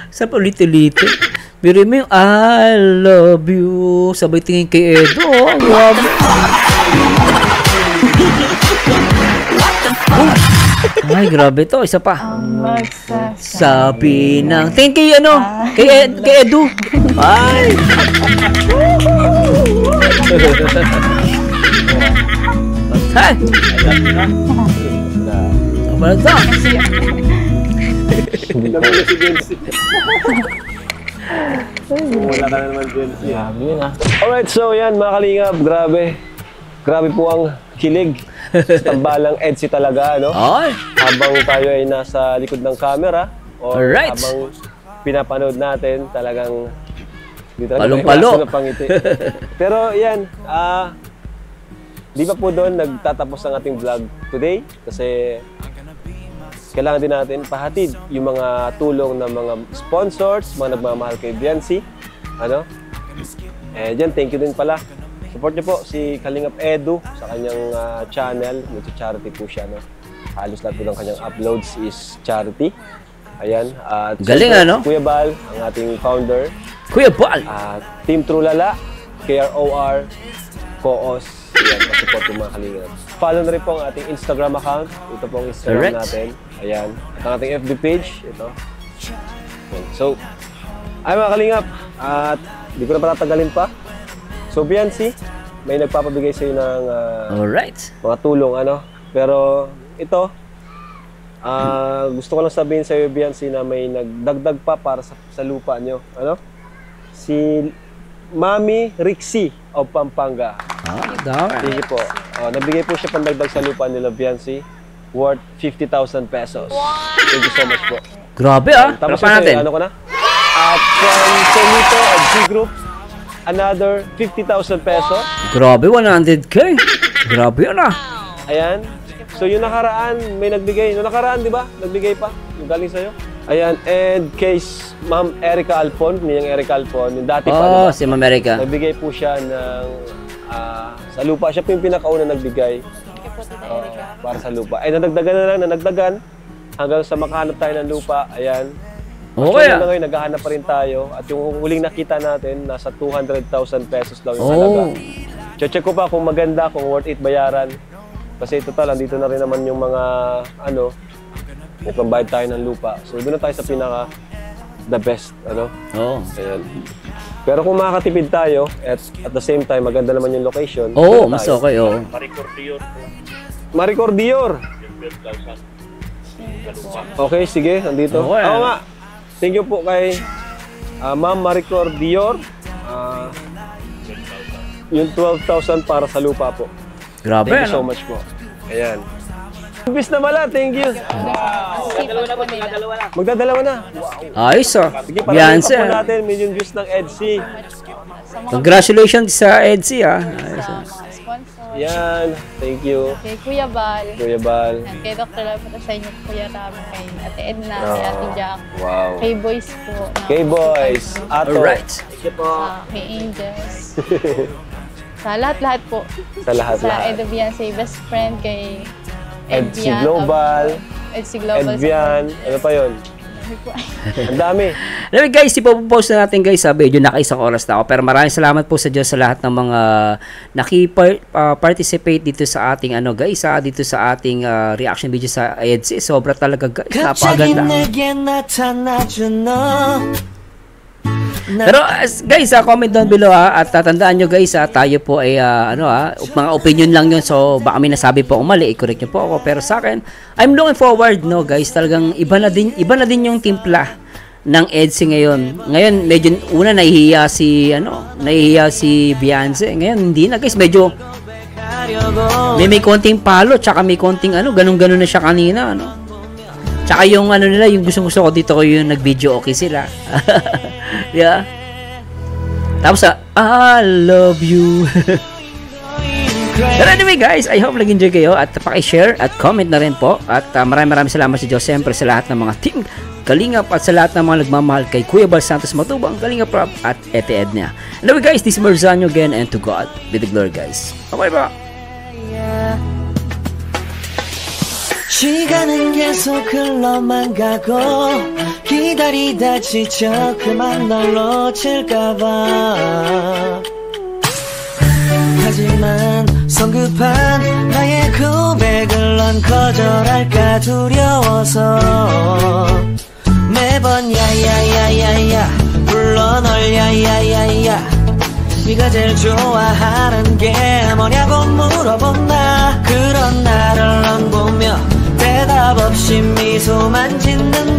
Sa ulit-ulit. Biro mo yung I love you. Sabay tingin kay Edo. Grabe. Ay, grabe to. Isa pa. Ang Sabi ng... Thank you, kay Edu. Ay! Ay! Apa na to? Wala ka na naman dyan. Grabe yun ah. Alright, so yan mga kalingap, grabe po ang kilig. Tambalang EDSI talaga, ano? Ay! Habang tayo ay nasa likod ng camera, o Alright. habang pinapanood natin, talagang di talaga Palong-palo. maiwasan ang pangiti. Pero yan, di pa po doon nagtatapos ang ating vlog today kasi kailangan din natin pahatid yung mga tulong ng mga sponsors, mga nagmamahal kay Biancy. Ano? Diyan, thank you din pala. Support niyo po si Kalingap Edu sa kanyang channel. Nag-charity po siya. No? Halos lahat po ng kanyang uploads is charity. Ayan. Galing, support ano? Kuya Bal, ang ating founder. Kuya Bal! Team Trulala, KROR, Koos. Ayan, support po mga Kalingap. Follow na rin po ang ating Instagram account. Ito po ang Instagram natin. Ayan. At ang ating FB page. Ito. Ayan. So, ay mga Kalingap. At di ko na patatagalin pa. So, Biancy, may nagpapabigay sa iyo ng mga tulong, ano. Pero, ito, gusto ko lang sabihin sa iyo, Biancy, na may nagdagdag pa para sa lupa nyo. Ano? Si Mami Rixie of Pampanga. Sige po. Nabigay po siya pandagdag sa lupa nila, Biancy, worth 50,000 pesos. Thank you so much po. Grabe Tapos natin. ano ko na? At from Solito of G Group, another 50,000 pesos. Grabe, 100k. Grabe yun Ayan. So yung nakaraan, may nagbigay. Yung nakaraan, di ba? Nagbigay pa. Yung galing sa'yo. Ayan. And kay Ma'am Erica Alpon, niyang Erica Alpon, yung dati pa. Si Ma'am Erica. Nagbigay po siya ng sa lupa. Siya po yung pinakauna nagbigay para sa lupa. Ay, nadagdagan hanggang sa makahanap tayo ng lupa. Ayan. Okay. So, ngayon, naghahanap pa rin tayo. At yung huling nakita natin, nasa 200,000 pesos daw yung halaga. Check ko pa kung maganda, kung worth it bayaran. Kasi total, andito na rin naman yung mga, may pambayad tayo ng lupa. So, doon na tayo sa pinaka the best, Ayan. Pero kung makakatipid tayo, at the same time, maganda naman yung location. Mas okay, Maricor Dior. Okay, sige, nandito. Okay. Oo nga. Thank you po kay Ma'am Maricor Dior. Yung 12,000 para sa lupa po. Grabe, Thank you so much po. Ayan. Bis na mala, thank you. Magdadalawa na. Ayos Sige, parang po natin, million views ng EDSI. Congratulations sa EDSI Ayos Yan, thank you. Kay Kuya Bal. Kuya Bal. Kay Dr. Labata sa inyo, Kuya Ram. Kay Ate Edna, kay Ate Jack. Wow. Kay Boys po. Kay Boys. Ato. Alright. Kay Angels. Sa lahat-lahat po. Sa lahat-lahat. Sa Edu Biancy, best friend kay EDSI Global. EDSI Global. Edvian. Ano pa yun? Ang dami. Anyway guys, ipopost na natin guys sa video, nakaisang oras na ako. Pero maraming salamat po sa Diyos sa lahat ng mga participate dito sa ating dito sa ating reaction video sa EDSI. Sobra talaga guys, napakaganda. Pero guys, comment down below at tatandaan nyo guys, tayo po ay mga opinion lang yun. So baka may nasabi po akong mali, i-correct nyo po ako. Pero sa akin, I'm looking forward guys, talagang iba na din yung timpla ng EDSI ngayon. Ngayon medyo una nahihiya si Biancy. Ngayon hindi na guys, medyo may konting palo, tsaka may konting ganun-ganun na siya kanina Tsaka yung nila, yung gusto ko dito ko yung nag-video okay sila. Yeah. Tapos I love you. But anyway guys, I hope nag-enjoy kayo at paki-share at comment na rin po. At maraming salamat sa Diyos siyempre sa lahat ng mga team Kalingap at sa lahat ng mga nagmamahal kay Kuya Bal Santos Matubang, Kalingap Rob at Ate Edna. Anyway guys, this is Marzano again and to God be the glory guys. Okay ba? 시간은 계속 흘러만 가고 기다리다 지쳐 그만 널 놓칠까봐 하지만 성급한 나의 고백을 넌 거절할까 두려워서 매번 야야야야야 불러 널 야야야야 네가 제일 좋아하는 게 뭐냐고 물어본다. 그런 나를 넌 보며 대답 없이 미소만 짓는